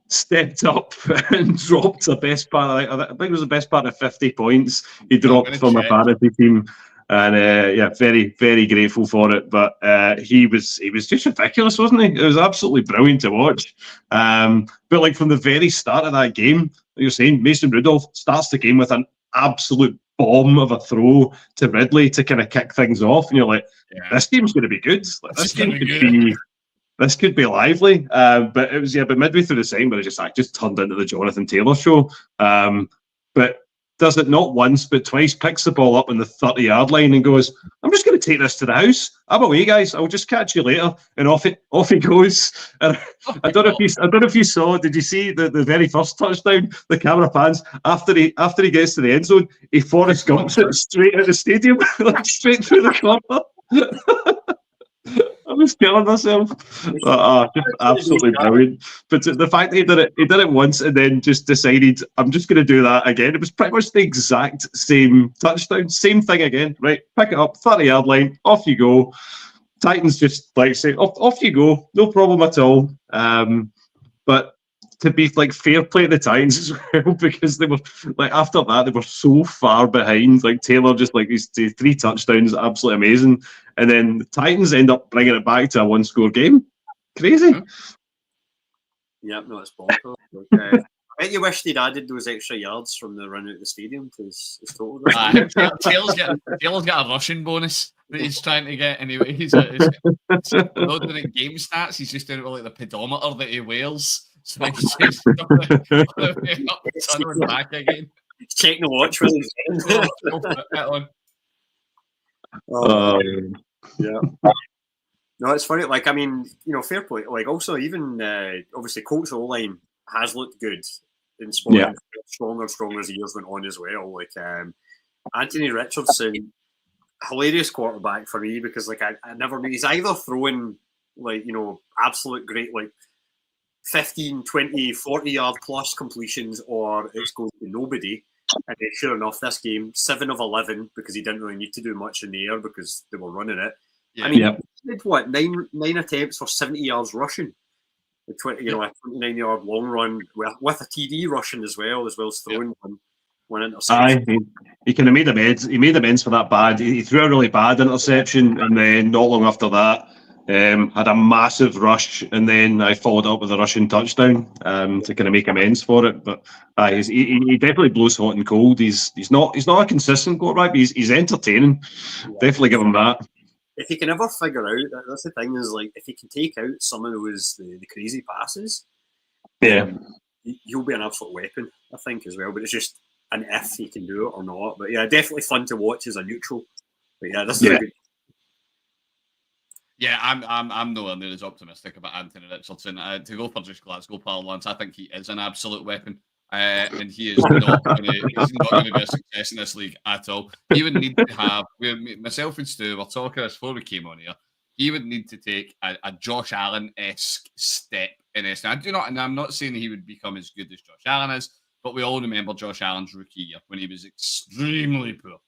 stepped up and dropped the best part. I think it was the best part of 50 points he dropped for my fantasy team. And very, very grateful for it. But he was just ridiculous, wasn't he? It was absolutely brilliant to watch. But like from the very start of that game, like you're saying, Mason Rudolph starts the game with an absolute bomb of a throw to Ridley to kind of kick things off, and you're like, this game's going to be like, this could be lively. But it was but midway through the second, but it just turned into the Jonathan Taylor show. But does it not once but twice, picks the ball up on the 30-yard line and goes, I'm just going to take this to the house. I'm away, guys. I'll just catch you later. And off he goes. And I don't know if you saw, did you see the very first touchdown? The camera pans after he gets to the end zone, he Forrest Gumps it straight out of the stadium, like straight through the corner. I was killing myself. Just absolutely brilliant. But the fact that he did it once and then just decided, I'm just going to do that again. It was pretty much the exact same touchdown, same thing again. Right, pick it up, 30-yard line, off you go. Titans just like say, off you go, no problem at all. But to be like fair play to the Titans as well, because they were like after that they were so far behind. Like Taylor just like these 3 touchdowns, absolutely amazing, and then the Titans end up bringing it back to a 1-score game. Crazy. Yep, no, it's bonkers. I bet you wish they'd added those extra yards from the run out of the stadium to his total. Taylor's got a rushing bonus that he's trying to get anyway. He's not doing it game stats. He's just doing it with like the pedometer that he wears. So he's just up back again. He's checking the watch with his yeah. No, it's funny. Like, I mean, fair play. Like, also, even obviously, Colts O-line has looked good in stronger and stronger as the years went on as well. Like, Anthony Richardson, hilarious quarterback for me because, like, I never knew he's either throwing like absolute great like 15, 20, 40 yard plus completions, or it's going to nobody. And then, sure enough, this game 7 of 11 because he didn't really need to do much in the air because they were running it. Yeah. I mean, he did what 9 attempts for 70 yards rushing, a 29-yard long run with a TD rushing as well as throwing one interception. He kind of made amends. He made amends for that bad. He threw a really bad interception, and then not long after that, had a massive rush, and then I followed up with a rushing touchdown to kind of make amends for it. But he definitely blows hot and cold. He's not a consistent quarterback, but he's entertaining. Yeah. Definitely give him that. If he can ever figure out, that's the thing, is like if he can take out some of those the crazy passes, he'll be an absolute weapon, I think, as well. But it's just an if he can do it or not. But yeah, definitely fun to watch as a neutral. But yeah, this is a good. Yeah, I'm nowhere near as optimistic about Anthony Richardson. To go for just Glasgow parlance, I think he is an absolute weapon. And he is not going to be a success in this league at all. He would need to have, myself and Stu were talking this before we came on here, he would need to take a Josh Allen-esque step in this. Now, I'm not saying he would become as good as Josh Allen is, but we all remember Josh Allen's rookie year when he was extremely poor.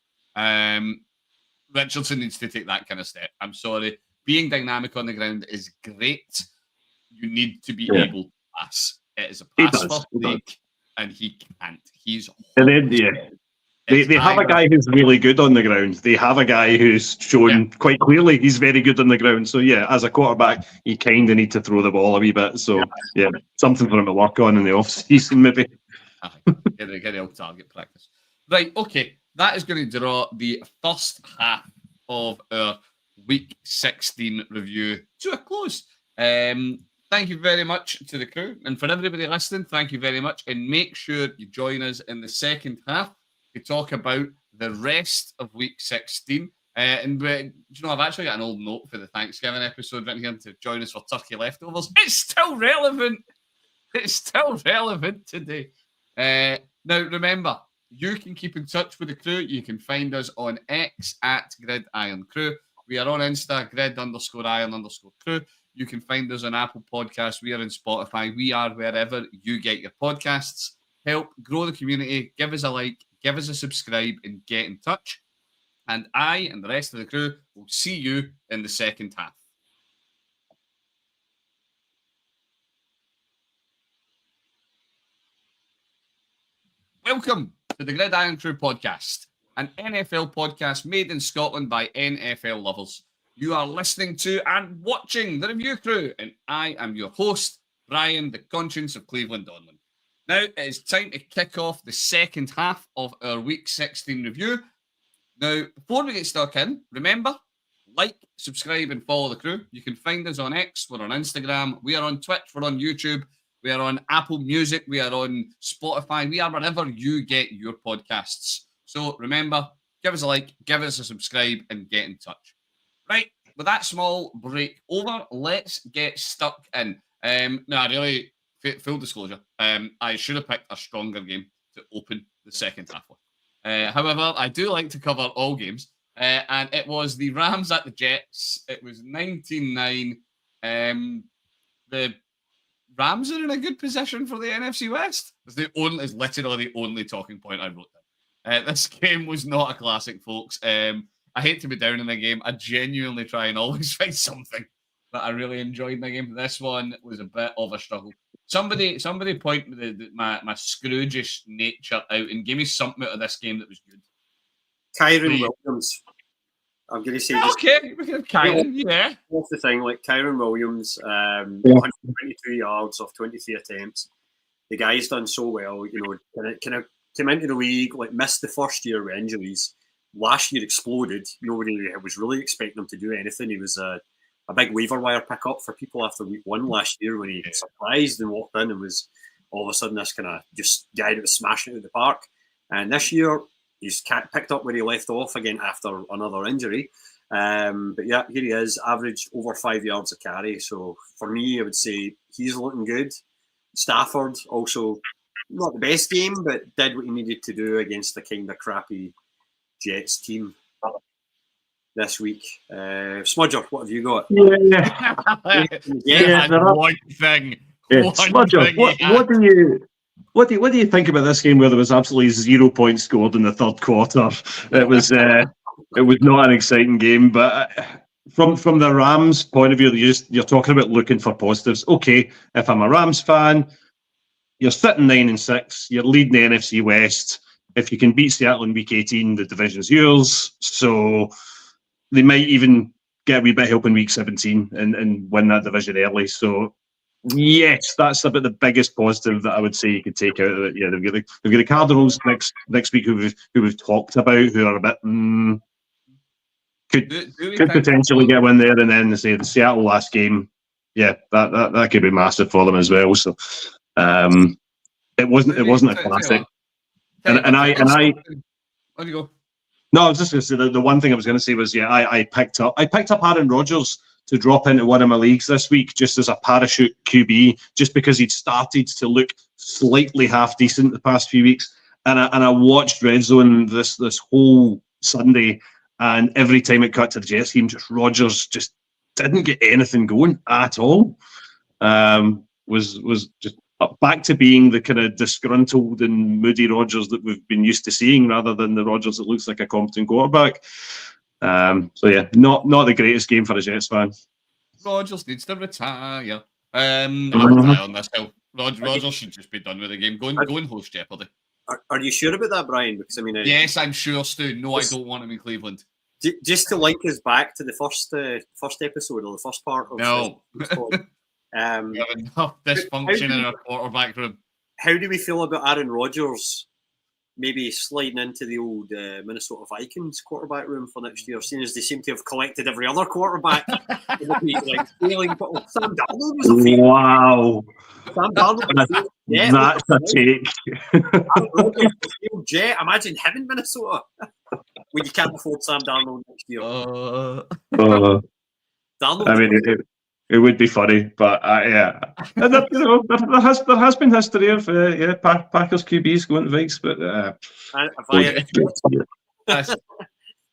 Richardson needs to take that kind of step. I'm sorry. Being dynamic on the ground is great. You need to be able to pass. It is a pass-first league. And he can't. He's and then they have a guy who's really good on the ground. They have a guy who's shown quite clearly he's very good on the ground. So as a quarterback, you kind of need to throw the ball a wee bit. So something for him to work on in the off season maybe. Get the old target practice. Right, okay. That is going to draw the first half of our Week 16 review to a close. thank you very much to the crew. And for everybody listening, thank you very much. And make sure you join us in the second half to talk about the rest of week 16. I've actually got an old note for the Thanksgiving episode written here to join us for turkey leftovers. It's still relevant. It's still relevant today. Now, remember, you can keep in touch with the crew. You can find us on X at Irn-Cru. We are on Insta, grid_iron_crew. You can find us on Apple Podcasts. We are on Spotify. We are wherever you get your podcasts. Help grow the community. Give us a like, give us a subscribe, and get in touch. And I and the rest of the crew will see you in the second half. Welcome to the Gridiron Crew podcast, an NFL podcast made in Scotland by NFL lovers. You are listening to and watching the Review Crew, and I am your host, Brian, the conscience of Cleveland Donlan. Now it is time to kick off the second half of our Week 16 review. Now, before we get stuck in, remember, like, subscribe, and follow the crew. You can find us on X, we're on Instagram, we are on Twitch, we're on YouTube, we are on Apple Music, we are on Spotify, we are wherever you get your podcasts. So remember, give us a like, give us a subscribe, and get in touch. Right, with that small break over, let's get stuck in. Full disclosure, I should have picked a stronger game to open the second half with. However, I do like to cover all games, and it was the Rams at the Jets. It was 19-9. The Rams are in a good position for the NFC West. It's literally the only talking point I wrote down. This game was not a classic, folks. I hate to be down in a game. I genuinely try and always find something, but I really enjoyed my game. This one was a bit of a struggle. Somebody point my Scrooge-ish nature out and give me something out of this game that was good. Kyron Williams. I'm going to say okay, we can have Kyron, yeah. That's the thing, like Kyron Williams, 122 yards off 23 attempts. The guy's done so well, kind of came into the league, like missed the first year with injuries. Last year exploded. Nobody was really expecting him to do anything. He was a big waiver wire pickup for people after week 1 last year when he surprised and walked in and was all of a sudden this kind of just guy that was smashing it out of the park. And this year, he's picked up where he left off again after another injury. But yeah, here he is, averaged over 5 yards a carry. So for me, I would say he's looking good. Stafford also not the best game, but did what he needed to do against the kind of crappy Jets team this week. Smudger, what have you got? One thing. Smudger, what do you think about this game where there was absolutely 0 points scored in the third quarter? It was not an exciting game, but from the Rams' point of view, you're talking about looking for positives. Okay, if I'm a Rams fan, you're sitting 9-6, you're leading the NFC West. If you can beat Seattle in Week 18, the division's yours. So they might even get a wee bit of help in Week 17 and win that division early. So yes, that's about the biggest positive that I would say you could take out of it. Yeah, they've got the Cardinals next week, who we've talked about, who are a bit could potentially get a win there, and then say the Seattle last game. Yeah, that could be massive for them as well. So it wasn't a classic. And I. There you go. No, I was just going to say the one thing I was going to say was I picked up Aaron Rodgers to drop into one of my leagues this week just as a parachute QB, just because he'd started to look slightly half decent the past few weeks. And I watched Red Zone this whole Sunday, and every time it cut to the Jets game, Rodgers just didn't get anything going at all. Was just back to being the kind of disgruntled and moody Rodgers that we've been used to seeing, rather than the Rodgers that looks like a competent quarterback. So yeah, not the greatest game for a Jets fan. Rodgers needs to retire. I'll die on this hill. Rodgers should just be done with the game. Go and host Jeopardy. Are you sure about that, Brian? Because I mean, yes, I'm sure, Stu. No, I don't want him in Cleveland. Just to link us back to the first episode or the first part of we have enough dysfunction in our quarterback room. How do we feel about Aaron Rodgers maybe sliding into the old Minnesota Vikings quarterback room for next year, seeing as they seem to have collected every other quarterback. Like failing, but Sam Darnold was a failure. Wow. Sam Darnold was a failure. Yeah, That's a take. Aaron Rodgers was a failed jet. Imagine him in Minnesota when you can't afford Sam Darnold next year. Darnold, I mean, it would be funny, but yeah. And there has been history of Packers QBs going to Vikes, but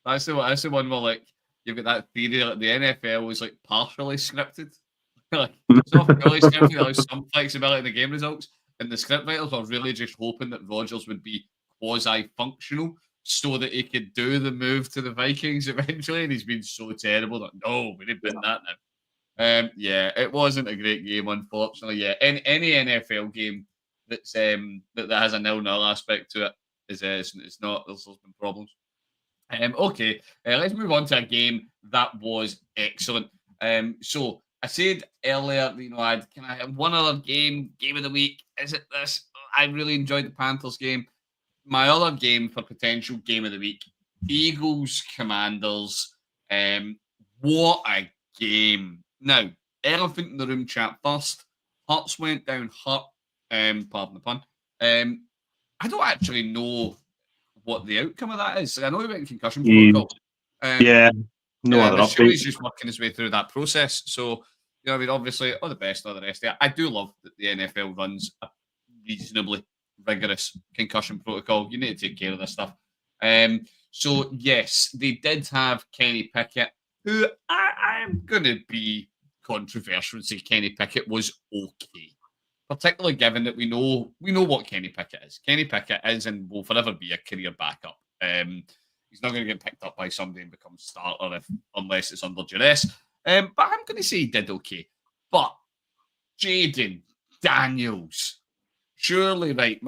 that's the one where like you've got that theory that the NFL was like partially scripted. Like it's not fully scripted, there's some flexibility in the game results, and the scriptwriters are really just hoping that Rodgers would be quasi-functional so that he could do the move to the Vikings eventually, and he's been so terrible that no, we didn't win that now. Yeah, it wasn't a great game, unfortunately. Yeah, any NFL game that's that has a 0-0 aspect to it is it's not. There's been problems. Okay, let's move on to a game that was excellent. So I said earlier, I had one other game of the week. Is it this? I really enjoyed the Panthers game. My other game for potential game of the week, Eagles Commanders. What a game! Now, elephant in the room chat first. Hurts went down hurt. Pardon the pun. I don't actually know what the outcome of that is. I know he went in concussion protocol. No other update. He's just working his way through that process. So, obviously, all the best, all the rest of it. I do love that the NFL runs a reasonably rigorous concussion protocol. You need to take care of this stuff. So, yes, they did have Kenny Pickett, who I'm going to be controversial and say Kenny Pickett was okay. Particularly given that we know what Kenny Pickett is. Kenny Pickett is and will forever be a career backup. He's not going to get picked up by somebody and become starter unless it's under duress. But I'm going to say he did okay. But Jaden Daniels, surely, right,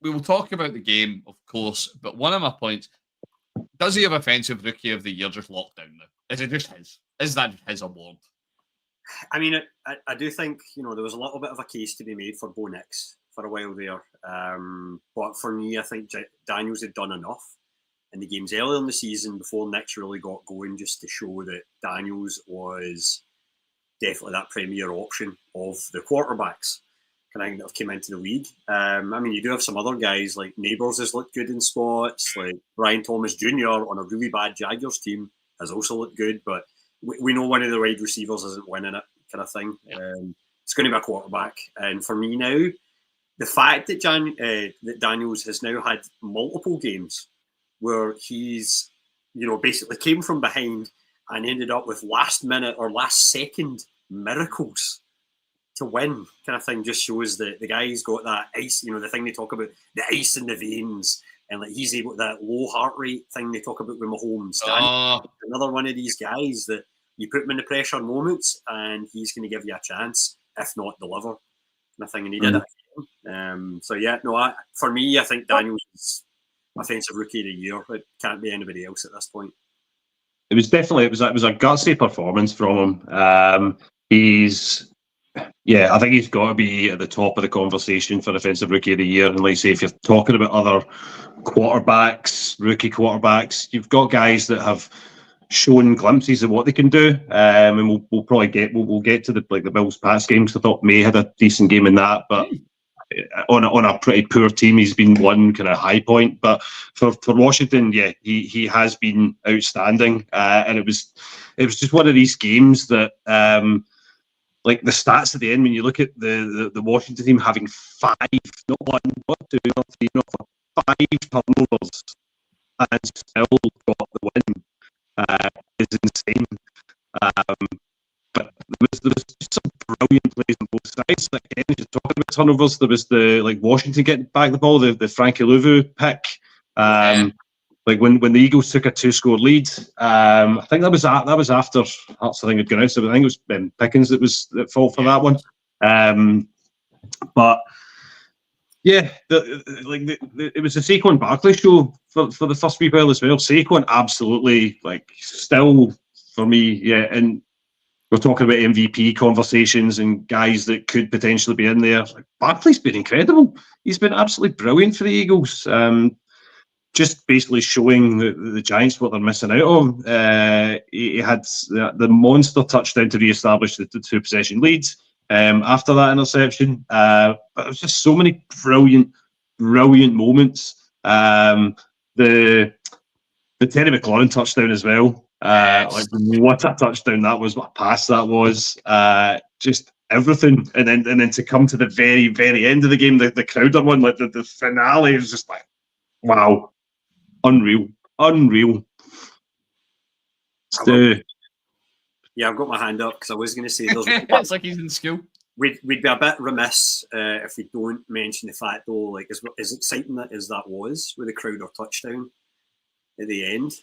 we will talk about the game, of course, but one of my points, does he have Offensive Rookie of the Year just locked down now? Is it just his? Is that his award? I mean, I do think, there was a little bit of a case to be made for Bo Nix for a while there. But for me, I think Daniels had done enough in the games earlier in the season before Nix really got going, just to show that Daniels was definitely that premier option of the quarterbacks that have come into the league. I mean, you do have some other guys like Neighbours has looked good in spots, like Brian Thomas Jr. on a really bad Jaguars team has also looked good, but we know one of the wide receivers isn't winning it, kind of thing. Yeah. It's going to be a quarterback. And for me now, the fact that that Daniels has now had multiple games where he's, basically came from behind and ended up with last minute or last second miracles to win, kind of thing, just shows that the guy's got that ice, the thing they talk about, the ice in the veins. And like he's able, that low heart rate thing they talk about with Mahomes. Another one of these guys that you put him in the pressure moments and he's going to give you a chance, if not deliver. Kind of thing, and he did it. So yeah, no, for me, I think Daniels is Offensive Rookie of the Year. It can't be anybody else at this point. It was a gutsy performance from him. I think he's got to be at the top of the conversation for Offensive Rookie of the Year. And like I say, if you're talking about other quarterbacks, rookie quarterbacks, you've got guys that have shown glimpses of what they can do. And we'll probably get to the Bills Pats games. I thought May had a decent game in that, but on a pretty poor team, he's been one kind of high point. But for Washington, yeah, he has been outstanding. And it was just one of these games that like the stats at the end, when you look at the Washington team having 5, not 1, not 2, not 3, not 4, 5 turnovers and still got the win, is insane. But there was just some brilliant plays on both sides. Like, again, just talking about turnovers, there was the Washington getting back the ball, the Frankie Louvu pick. Like when the Eagles took a 2-score lead, I think that was after Hurts, I think, had gone out. So I think it was Pickens that fought for that one. But yeah, it was a Saquon Barkley show for the first wee while as well. Saquon absolutely, still for me, yeah. And we're talking about MVP conversations and guys that could potentially be in there. Barkley's been incredible. He's been absolutely brilliant for the Eagles. just basically showing the Giants what they're missing out on. He had the monster touchdown to re-establish the two possession leads after that interception. But it was just so many brilliant moments. The Terry McLaurin touchdown as well. Like what a touchdown that was! What a pass that was! Just everything, and then to come to the very end of the game, the Crowder one, like the finale, was just like, wow, unreal. Yeah, I've got my hand up because I was going to say it's like he's in school. We'd be a bit remiss if we don't mention the fact, though, like as exciting as that was with the Crowder touchdown at the end,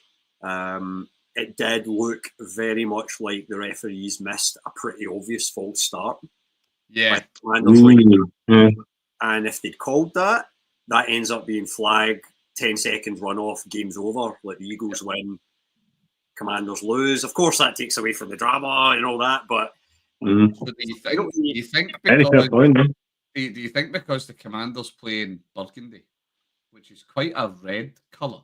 it did look very much like the referees missed a pretty obvious false start. Yeah. And if they'd called that ends up being flag, 10 seconds run off, game's over. Like the Eagles win, Commanders lose. Of course, that takes away from the drama and all that, but do you think because the Commanders play in burgundy, which is quite a red colour,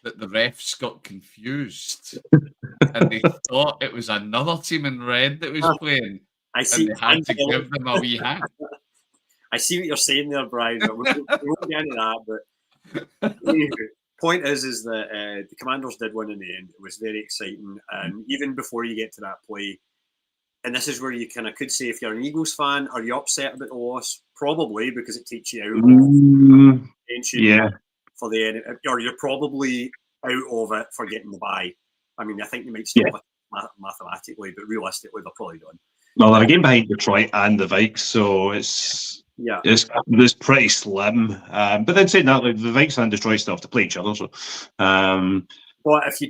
that the refs got confused and they thought it was another team in red that was playing, and they had to give them a wee hand? I see what you're saying there, Brian. But we won't get into that. But point is that the Commanders did win in the end. It was very exciting, and even before you get to that play. And this is where you kind of could say, if you're an Eagles fan, are you upset about the loss? Probably, because it takes you out of tension for the end. Or you're probably out of it for getting the bye. I mean, I think you might still have it mathematically, but realistically, they're probably done. Well, they're again behind Detroit and the Vikes, so it's pretty slim. But then saying that, like, the Vikes and Detroit still have to play each other. So, but if you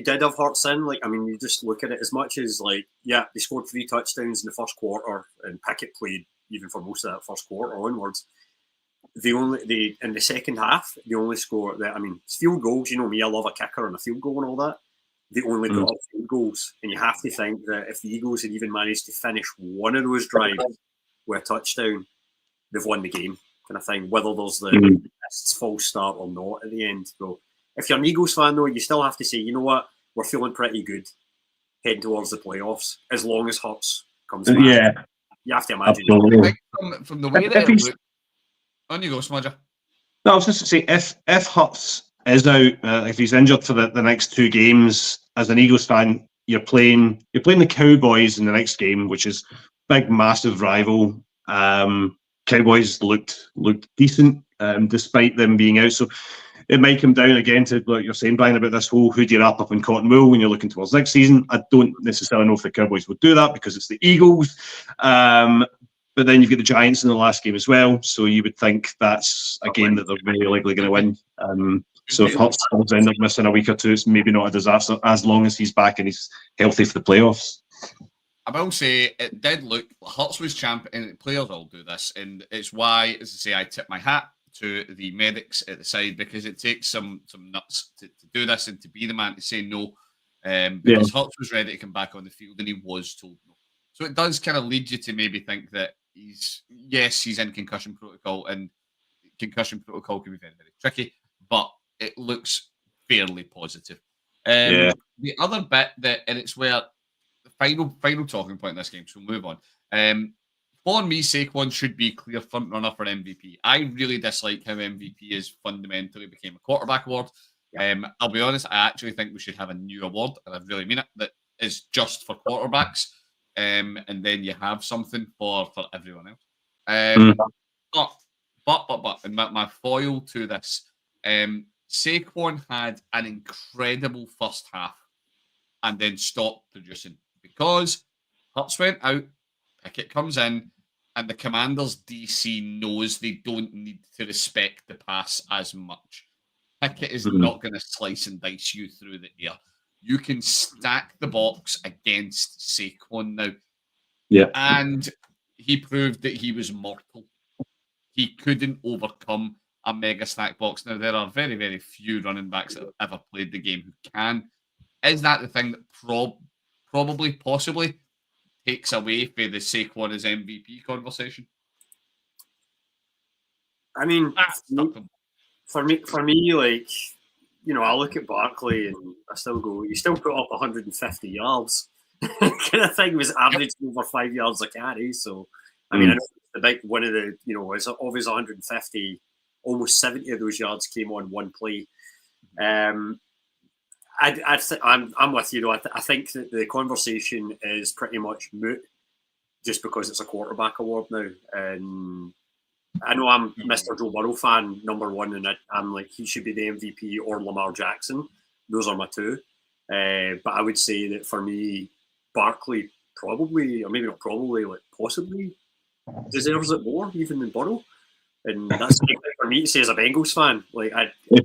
did have Hurts in, like, I mean, you just look at it as much as like, yeah, they scored 3 touchdowns in the first quarter, and Pickett played even for most of that first quarter onwards. In the second half, they only score that. I mean, it's field goals. You know me, I love a kicker and a field goal and all that. They only got up field goals, and you have to think that if the Eagles had even managed to finish one of those drives with a touchdown, they've won the game, kind of thing. Whether there's the false start or not at the end, so. If you're an Eagles fan, though, you still have to say, you know what, we're feeling pretty good heading towards the playoffs, as long as Hurts comes back. Yeah. You have to imagine. From the way that it looked... On you go, Smudger. No, I was just to say, if Hurts is out, if he's injured for the next 2 games, as an Eagles fan, you're playing the Cowboys in the next game, which is big, massive rival. Cowboys looked decent, despite them being out. So it might come down again to what you're saying, Brian, about this whole who do you wrap up in cotton wool when you're looking towards next season. I don't necessarily know if the Cowboys would do that because it's the Eagles. But then you've got the Giants in the last game as well. So you would think that's a game that they're very likely going to win. So if Hurts end up missing a week or two, it's maybe not a disaster as long as he's back and he's healthy for the playoffs. I will say it did look, Hurts was champion, and players all do this. And it's why, as I say, I tip my hat to the medics at the side, because it takes some nuts to do this and to be the man to say no, because Hurts was ready to come back on the field and he was told no. So it does kind of lead you to maybe think that he's in concussion protocol, and concussion protocol can be very, very tricky, but it looks fairly positive. The other bit and it's where the final talking point in this game, so we'll move on. For me, Saquon should be clear front runner for MVP. I really dislike how MVP is fundamentally became a quarterback award. I'll be honest, I actually think we should have a new award, and I really mean it, that is just for quarterbacks, and then you have something for everyone else. But and my foil to this, Saquon had an incredible first half and then stopped producing because Hurts went out, Pickett comes in, and the Commanders' DC knows they don't need to respect the pass as much. Pickett is not going to slice and dice you through the air. You can stack the box against Saquon now. Yeah. And he proved that he was mortal. He couldn't overcome a mega stack box. Now, there are very, very few running backs that have ever played the game who can. Is that the thing that possibly takes away from the Saquon as MVP conversation? I mean, For me, like, you know, I look at Barkley and I still go, you still put up 150 yards. Kind of thing was averaging over 5 yards a carry. So, I mean, I know the big one of the, you know, is of his 150, almost 70 of those yards came on one play. I'm with you though. I think that the conversation is pretty much moot just because it's a quarterback award now. And I know I'm Mr. Joe Burrow fan, number one, and I'm like, he should be the MVP or Lamar Jackson. Those are my two. But I would say that for me, Barkley probably, or maybe not probably, like possibly deserves it more even than Burrow. And that's for me to say as a Bengals fan. Like You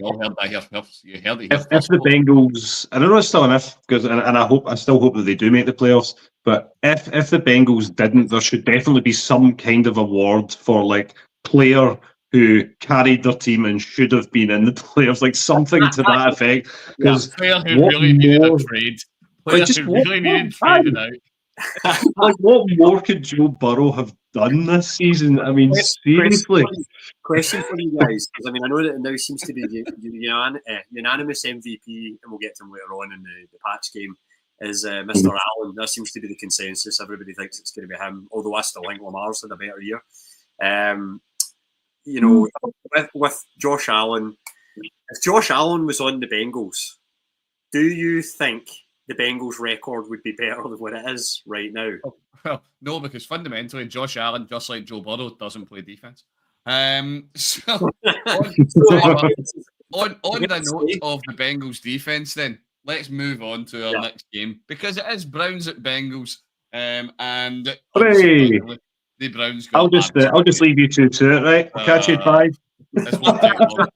all heard that here. You heard it here. If the Bengals, I don't know, it's still an if, because and I still hope that they do make the playoffs. But if the Bengals didn't, there should definitely be some kind of award for like player who carried their team and should have been in the playoffs, like something to that effect. Because player who really needed a trade. Player who really needed traded out. Like, what more could Joe Burrow have done this season? I mean, seriously. Question for you guys, because I mean, I know that it now seems to be the unanimous MVP, and we'll get to him later on in the Pats game, is Mr. Allen. That seems to be the consensus. Everybody thinks it's going to be him, although I still think Lamar's had a better year. You know, with Josh Allen, if Josh Allen was on the Bengals, do you think the Bengals' record would be better than what it is right now? Well, no, because fundamentally, Josh Allen, just like Joe Burrow, doesn't play defense. So on the note of the Bengals defense, then let's move on to our next game, because it is Browns at Bengals, and the Browns. I'll just leave you two to it, right? I'll catch you at 5. It's worked out well.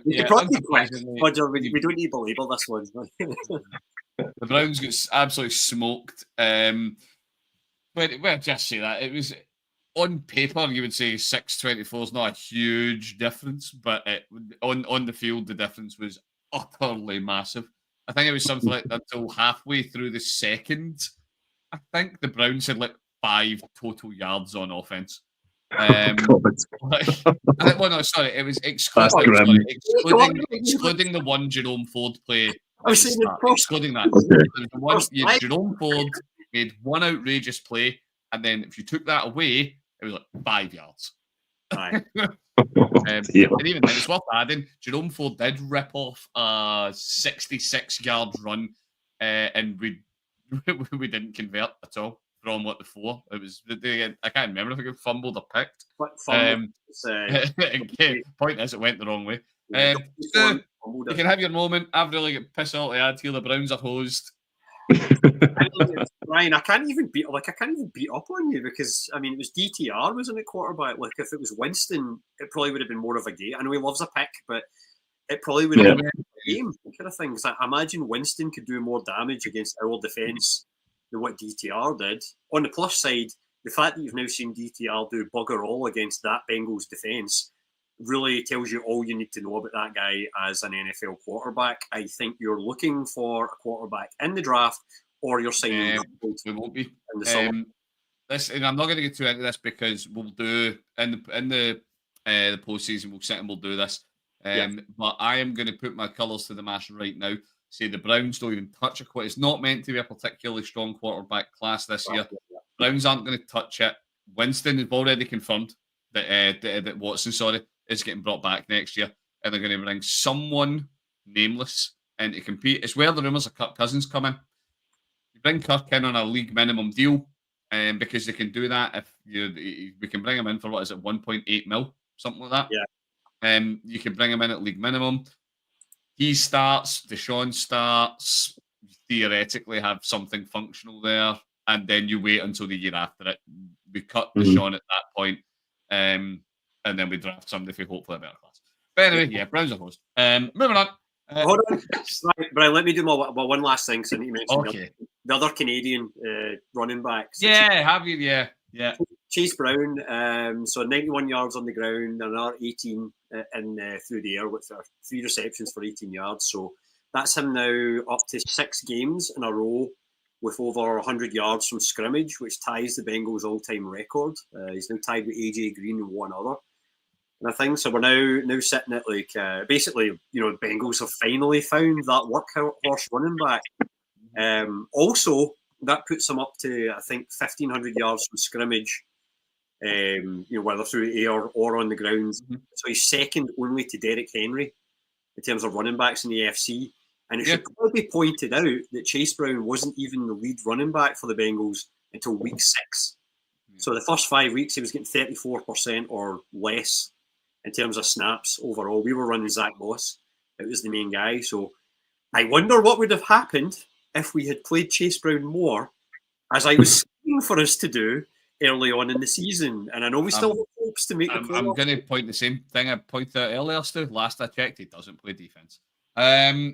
We don't need to label this one. The Browns got absolutely smoked. Well, just say that it was on paper. You would say 6-24 is not a huge difference, but on the field, the difference was utterly massive. I think it was something like until halfway through the second. I think the Browns had like 5 total yards on offense. It was excluding the one Jerome Ford play. Excluding that. Okay. Jerome Ford made one outrageous play, and then if you took that away, it was like 5 yards. And even then, it's worth adding, Jerome Ford did rip off a 66-yard run, and we didn't convert at all from what the 4. It was I can't remember if it fumbled or picked. Point is, it went the wrong way. So you can have your moment. I've really got pissed off to add here. The Browns are hosed. Ryan, I can't even beat up on you, because I mean it was DTR, wasn't it, quarterback? Like if it was Winston, it probably would have been more of a game. I know he loves a pick, but it probably would have been a game kind of thing. Because I imagine Winston could do more damage against our defense than what DTR did. On the plus side, the fact that you've now seen DTR do bugger all against that Bengals defense really tells you all you need to know about that guy as an NFL quarterback. I think you're looking for a quarterback in the draft, or you're signing. We won't be in the summer. And I'm not going to get too into this, because we'll do in the postseason. We'll sit and we'll do this. But I am going to put my colours to the mast right now. Say the Browns don't even touch a quarterback. It's not meant to be a particularly strong quarterback class this year. Browns aren't going to touch it. Winston has already confirmed that Watson, is getting brought back next year, and they're going to bring someone nameless in to compete. It's where the rumours of Kirk Cousins come in. You bring Kirk in on a league minimum deal, because they can do that if we can bring him in for 1.8 mil, something like that. Yeah. You can bring him in at league minimum. He starts, Deshaun starts, theoretically have something functional there, and then you wait until the year after it. We cut Deshaun at that point, and then we draft somebody for hopefully a better class. But anyway, Browns are host. Moving on. Hold on. Brian, let me do my one last thing, because I need to mention the other Canadian running backs. Have you? Yeah. Chase Brown, so 91 yards on the ground, and another 18 through the air with 3 receptions for 18 yards. So that's him now up to 6 games in a row with over 100 yards from scrimmage, which ties the Bengals' all-time record. He's now tied with AJ Green and one other. And I think so. We're now sitting at like basically, you know, the Bengals have finally found that workhorse running back. Also, that puts them up to I think 1,500 yards from scrimmage. You know, whether through the air or on the ground. Mm-hmm. So he's second only to Derrick Henry in terms of running backs in the AFC. And it should probably be pointed out that Chase Brown wasn't even the lead running back for the Bengals until week 6. So the first 5 weeks, he was getting 34% or less in terms of snaps overall. We were running Zach Moss. It was the main guy. So I wonder what would have happened if we had played Chase Brown more, as I was screaming for us to do early on in the season. And I know we still have hopes to make the playoffs. I'm going to point the same thing I pointed out earlier, Stu. Last I checked, he doesn't play defense. Right,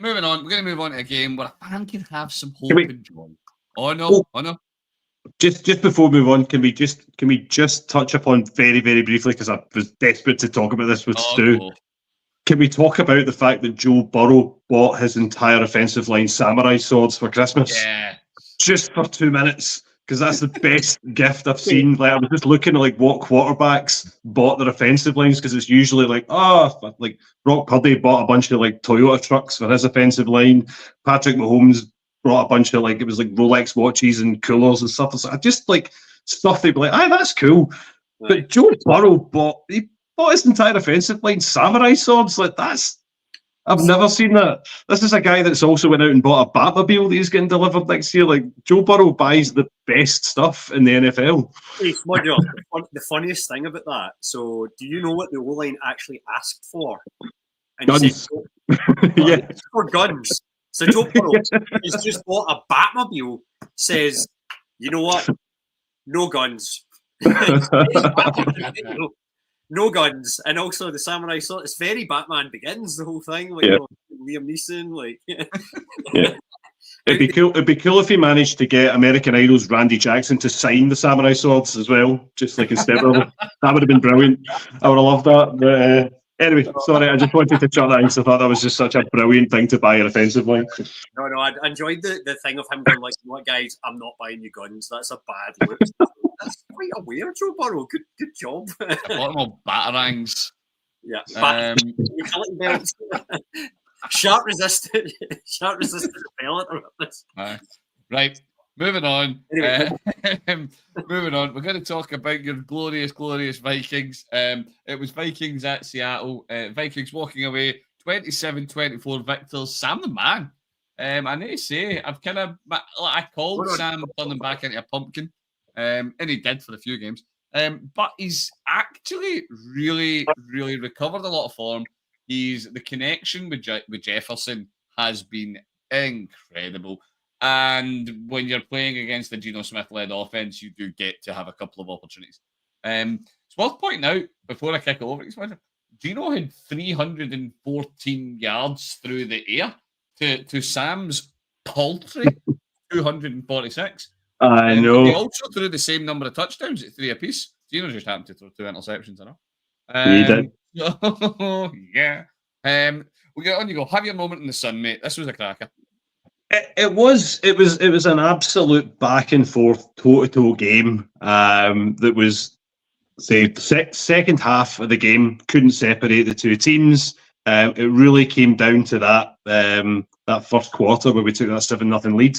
moving on. We're going to move on to a game where a fan can have some hope and joy. Oh no! Just before we move on, can we just touch upon very, very briefly, because I was desperate to talk about this with Stu. Cool. Can we talk about the fact that Joe Burrow bought his entire offensive line samurai swords for Christmas? Yeah. Just for 2 minutes, because that's the best gift I've seen. Like, I was just looking at like what quarterbacks bought their offensive lines, because it's usually like Brock Purdy bought a bunch of like Toyota trucks for his offensive line. Patrick Mahomes brought a bunch of like, it was like Rolex watches and coolers and stuff. So I just like stuff they'd be like, that's cool. Right. But Joe Burrow bought his entire offensive line samurai swords. Like, I've never seen that. This is a guy that's also went out and bought a Batmobile that he's getting delivered next year. Like, Joe Burrow buys the best stuff in the NFL. Hey, Smudger, the funniest thing about that, so do you know what the O-line actually asked for? And guns. Yeah. For guns. So Joe Burrow has just bought a Batmobile, says, you know what? No guns. No guns, and also the samurai sword. It's very Batman Begins, the whole thing. Like, Liam Neeson, like. Yeah. It'd be cool if he managed to get American Idol's Randy Jackson to sign the samurai swords as well, just like instead of that would have been brilliant. I would have loved that. But anyway, sorry, I just wanted to shut that in because I thought that was just such a brilliant thing to buy an offensive line. No, I enjoyed the thing of him going like, "What guys? I'm not buying you guns. That's a bad look." That's quite aware, Joe Burrow. Good job. I bought them all batarangs. Yeah. Utility belts. Sharp resistant pellet. Right. Moving on. Anyway. Moving on. We're going to talk about your glorious, glorious Vikings. It was Vikings at Seattle. Vikings walking away 27-24 victors. Sam the man. I need to say, I called Sam turning back into a pumpkin. And he did for a few games. But he's actually really, really recovered a lot of form. The connection with Jefferson has been incredible. And when you're playing against the Geno Smith-led offense, you do get to have a couple of opportunities. It's worth pointing out, before I kick it over, Geno had 314 yards through the air to Sam's paltry 246. I know. He also threw the same number of touchdowns at 3 apiece. Geno just happened to throw 2 interceptions. I know. He did. Yeah. We get on. You go. Have your moment in the sun, mate. This was a cracker. It was an absolute back and forth, toe-to-toe game. That was, say, the second half of the game couldn't separate the two teams. It really came down to that first quarter where we took that 7-0 lead.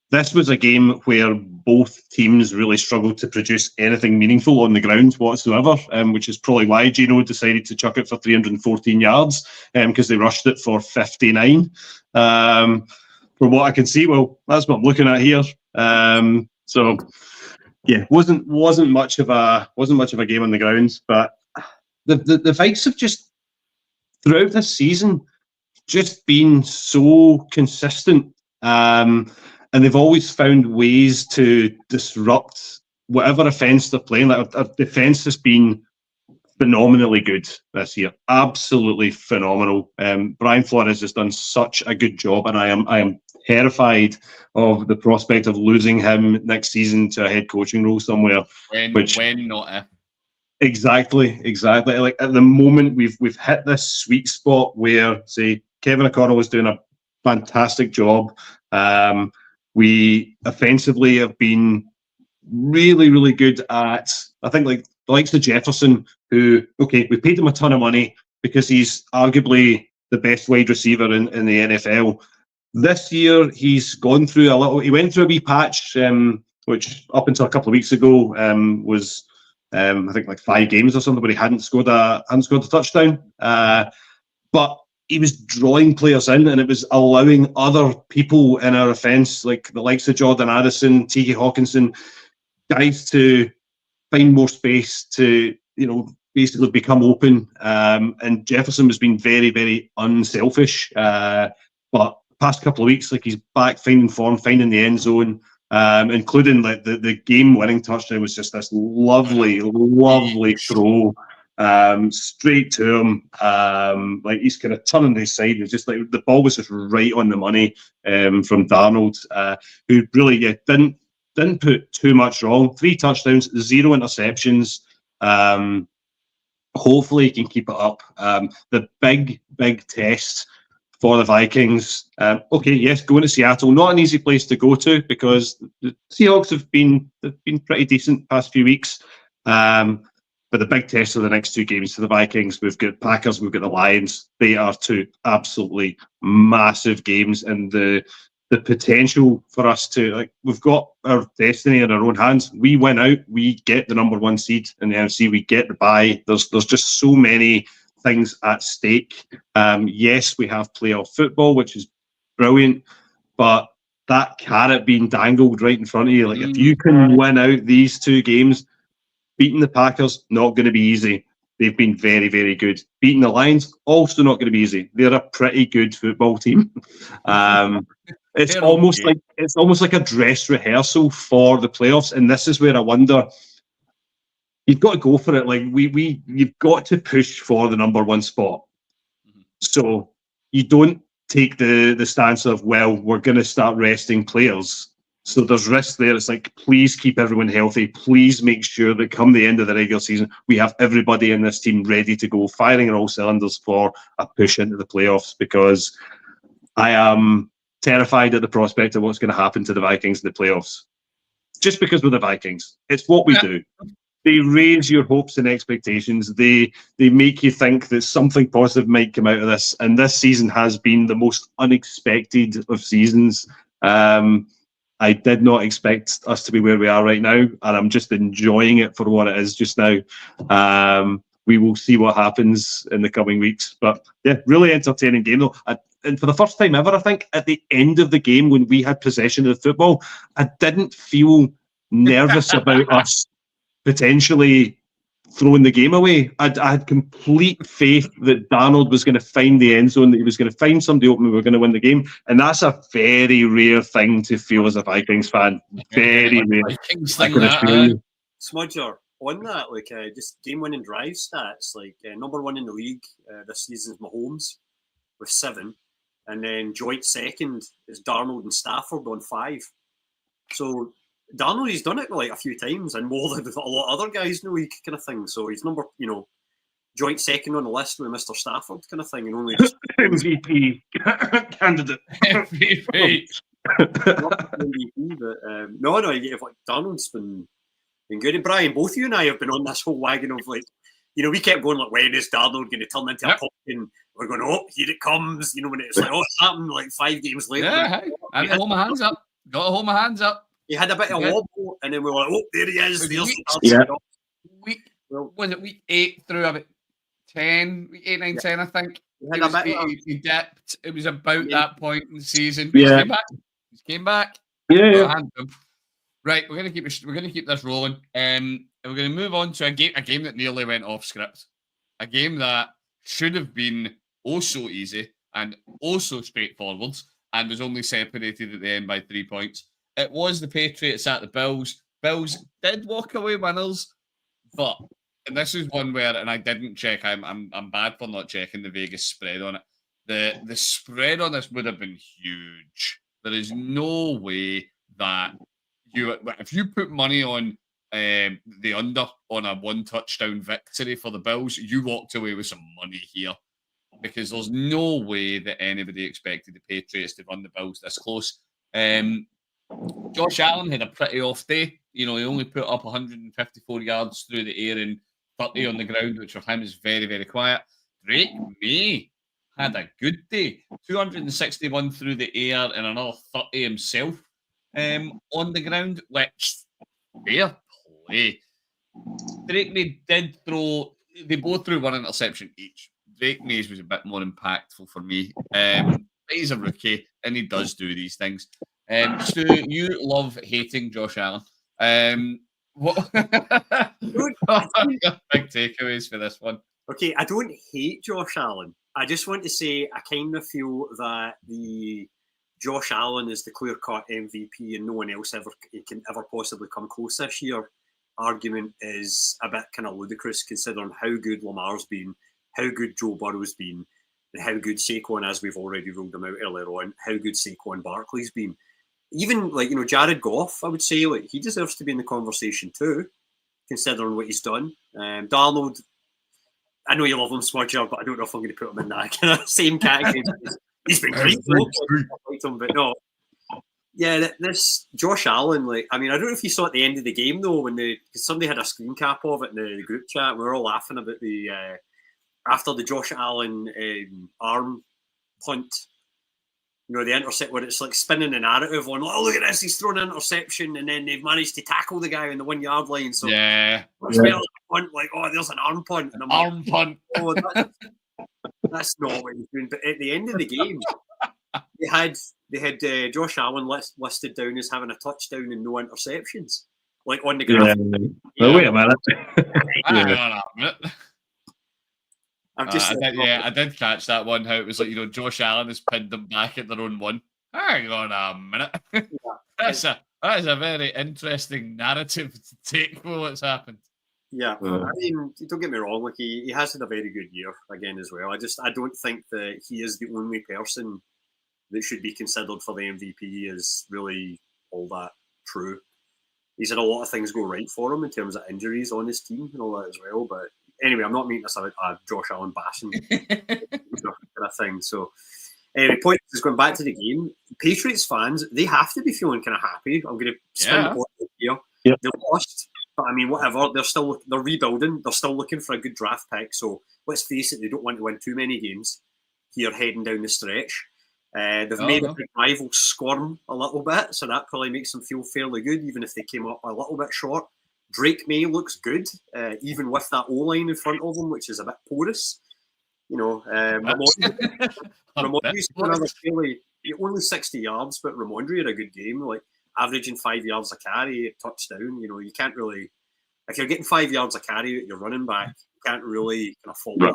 This was a game where both teams really struggled to produce anything meaningful on the ground whatsoever, which is probably why Geno decided to chuck it for 314 yards, because they rushed it for 59. From what I can see, well, that's what I'm looking at here. So, yeah, wasn't much of a game on the ground, but the Vikes have just throughout this season just been so consistent. And they've always found ways to disrupt whatever offense they're playing. Like, our defense has been phenomenally good this year. Absolutely phenomenal. Brian Flores has done such a good job, and I am terrified of the prospect of losing him next season to a head coaching role somewhere. When not if. Exactly. Like, at the moment, we've hit this sweet spot where, say, Kevin O'Connell is doing a fantastic job. We offensively have been really, really good at, I think, like the likes of Jefferson, who, okay, we paid him a ton of money because he's arguably the best wide receiver in the NFL. This year, he's gone through he went through a wee patch, which up until a couple of weeks ago was, I think, like 5 games or something, where he hadn't scored a touchdown. But he was drawing players in, and it was allowing other people in our offence, like the likes of Jordan Addison, T.J. Hawkinson, guys to find more space to, basically become open. And Jefferson has been very, very unselfish. But past couple of weeks, like, he's back finding form, finding the end zone, including like the game-winning touchdown was just this lovely, lovely throw. Straight to him, like he's kind of turning his side. It's just like the ball was just right on the money from Darnold, who really didn't put too much wrong. 3 touchdowns, 0 interceptions. Hopefully he can keep it up. The big test for the Vikings. Okay, yes, going to Seattle, not an easy place to go to because the Seahawks have been pretty decent past few weeks. But the big test of the next 2 games for the Vikings, we've got Packers, we've got the Lions. They are 2 absolutely massive games, and the potential for us to, like, we've got our destiny in our own hands. We win out, we get the number 1 seed in the NFC, we get the bye. There's just so many things at stake. Yes, we have playoff football, which is brilliant, but that carrot being dangled right in front of you, like, if you can win out these 2 games, beating the Packers, not going to be easy. They've been very, very good. Beating the Lions, also not going to be easy. They're a pretty good football team. It's almost like a dress rehearsal for the playoffs, and this is where I wonder. You've got to go for it. Like you've got to push for the number 1 spot. So you don't take the stance of, well, we're going to start resting players. So there's risk there. It's like, please keep everyone healthy. Please make sure that come the end of the regular season, we have everybody in this team ready to go, firing on all cylinders for a push into the playoffs, because I am terrified at the prospect of what's going to happen to the Vikings in the playoffs. Just because we're the Vikings. It's what we do. They raise your hopes and expectations. They make you think that something positive might come out of this. And this season has been the most unexpected of seasons. I did not expect us to be where we are right now, and I'm just enjoying it for what it is just now. We will see what happens in the coming weeks. But yeah, really entertaining game though. And for the first time ever, I think, at the end of the game when we had possession of the football, I didn't feel nervous about us potentially throwing the game away. I had complete faith that Darnold was going to find the end zone, that he was going to find somebody open, we were going to win the game. And that's a very rare thing to feel as a Vikings fan. Very rare. Smudger, on that, like, just game-winning drive stats, like, number 1 in the league this season is Mahomes with 7. And then joint second is Darnold and Stafford on 5. So Darnold, he's done it like a few times and more than a lot of other guys in the league, kind of thing. So he's joint second on the list with Mr. Stafford, kind of thing, and only just MVP candidate. MVP. But no, like, Darnold's been good. And Brian, both you and I have been on this whole wagon of, like, we kept going, like, when is Darnold going to turn into a pumpkin? We're going, oh, here it comes. When it's like, oh, it happened like 5 games later. Yeah, I got to hold my hands up. Got to hold my hands up. He had a bit of wobble, and then we were like, oh, there he is. Week 8 through about 10, week 8, 9, 10, I think. He dipped. It was about that point in the season. Yeah. He came back. Yeah. Right, we're gonna keep this rolling. And we're gonna move on to a game that nearly went off script. A game that should have been so easy and so straightforward, and was only separated at the end by 3 points. It was the Patriots at the Bills. Bills did walk away winners, but, and this is one where, and I didn't check. I'm bad for not checking the Vegas spread on it. The spread on this would have been huge. There is no way that if you put money on the under on a 1 touchdown victory for the Bills, you walked away with some money here, because there's no way that anybody expected the Patriots to run the Bills this close. Josh Allen had a pretty off day. He only put up 154 yards through the air and 30 on the ground, which for him is very, very quiet. Drake May had a good day. 261 through the air and another 30 himself on the ground, which fair play. Drake May did throw, they both threw one interception each. Drake May's was a bit more impactful for me. He's a rookie and he does do these things. Stu, you love hating Josh Allen. What are your big takeaways for this one? Okay, I don't hate Josh Allen. I just want to say I kind of feel that the Josh Allen is the clear-cut MVP and no one else can ever possibly come close this year argument is a bit kind of ludicrous considering how good Lamar's been, how good Joe Burrow's been, and how good Saquon, as we've already ruled him out earlier on, how good Saquon Barkley's been. Even Jared Goff, I would say he deserves to be in the conversation too, considering what he's done. Darnold, I know you love him, Smudger, but I don't know if I'm going to put him in that kind of same category. He's been great, but no. Yeah, this Josh Allen, I don't know if you saw at the end of the game though, when somebody had a screen cap of it in the group chat. We were all laughing about the after the Josh Allen arm punt. The intercept where it's like spinning the narrative on, oh, look at this, he's thrown an interception and then they've managed to tackle the guy on the 1 yard line. So it's better than a punt, oh, there's an arm punt. And I'm punt. Oh, that's not what he's doing. But at the end of the game, they had Josh Allen listed down as having a touchdown and no interceptions. On the graph. Well, wait a minute. I did catch that one. How it was Josh Allen has pinned them back at their own one. Hang on a minute. That is a very interesting narrative to take for what's happened. Yeah, don't get me wrong. He has had a very good year again as well. I don't think that he is the only person that should be considered for the MVP is really all that true. He's had a lot of things go right for him in terms of injuries on his team and all that as well. But anyway, I'm not making this a Josh Allen bashing kind of thing. So anyway, point is going back to the game. Patriots fans, they have to be feeling kind of happy. I'm going to spin the ball here. Yep. They lost, but whatever. They're rebuilding. They're still looking for a good draft pick. So let's face it, they don't want to win too many games here heading down the stretch. They've made a rival squirm a little bit, so that probably makes them feel fairly good, even if they came up a little bit short. Drake May looks good, even with that O-line in front of him, which is a bit porous. Ramondra's only 60 yards, but Ramondre had a good game, averaging 5 yards a carry, a touchdown. You can't really, if you're getting 5 yards a carry at your running back, you can't really kind of fall back.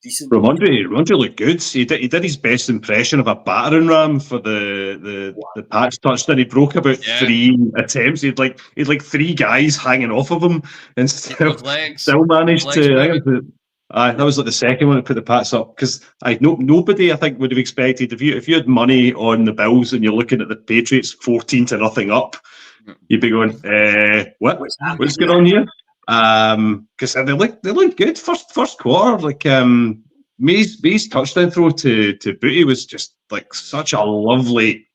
Decent. Ramondre looked good. He did his best impression of a battering ram for the patch touchdown. He broke about 3 attempts. He'd like 3 guys hanging off of him and still managed to. That was the second one to put the Pats up because nobody I think would have expected if you had money on the Bills and you're looking at the Patriots 14-0 up, you'd be going, what's going on here? Because they look good first quarter. May's touchdown throw to Booty was just such a lovely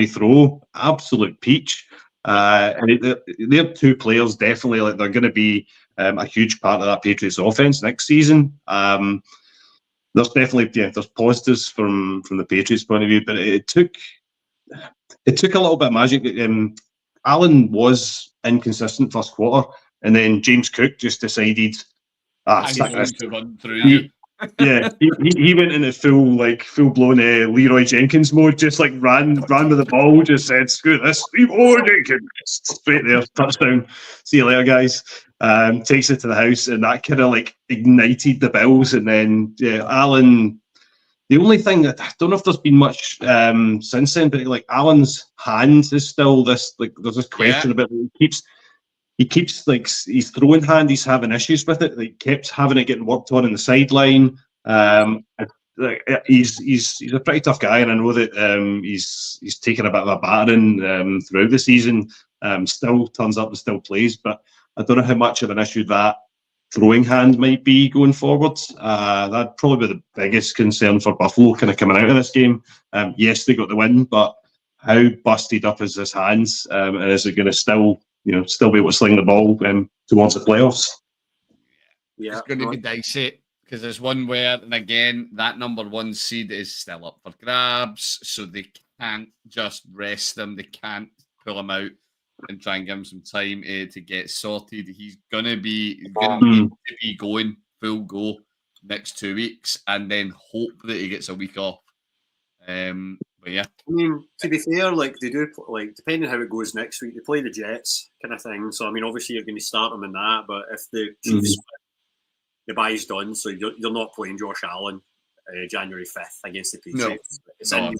throw, absolute peach. And they're 2 players definitely they're going to be a huge part of that Patriots offense next season. There's definitely there's positives from the Patriots point of view, but it took a little bit of magic. Allen was inconsistent first quarter. And then James Cook just decided, to run through you. He went into full blown Leroy Jenkins mode, just ran with the ball, just said, "Screw this, Leroy Jenkins!" Straight there, touchdown. See you later, guys. Takes it to the house, and that kind of ignited the Bills. And then Allen. The only thing that I don't know if there's been much since then, but Allen's hand is still this. There's this question about He keeps his throwing hand. He's having issues with it. He kept having it getting worked on in the sideline. He's a pretty tough guy, and I know that he's taken a bit of a battering throughout the season. Still turns up and still plays, but I don't know how much of an issue that throwing hand might be going forward. That'd probably be the biggest concern for Buffalo kind of coming out of this game. Yes, they got the win, but how busted up is his hands, and is it going to still be able to sling the ball towards the playoffs? Yeah, It's going to be dicey because there's one where, and again, that number 1 seed is still up for grabs, so they can't just rest him. They can't pull him out and try and give him some time to get sorted. He's going to be going full go next 2 weeks, and then hope that he gets a week off. But yeah, I mean, to be fair, like they do, like depending how it goes next week, they play the Jets kind of thing. So I mean, obviously you're going to start them in that, but if the Chiefs, the bye's done, so you're not playing Josh Allen January 5th against the Patriots. I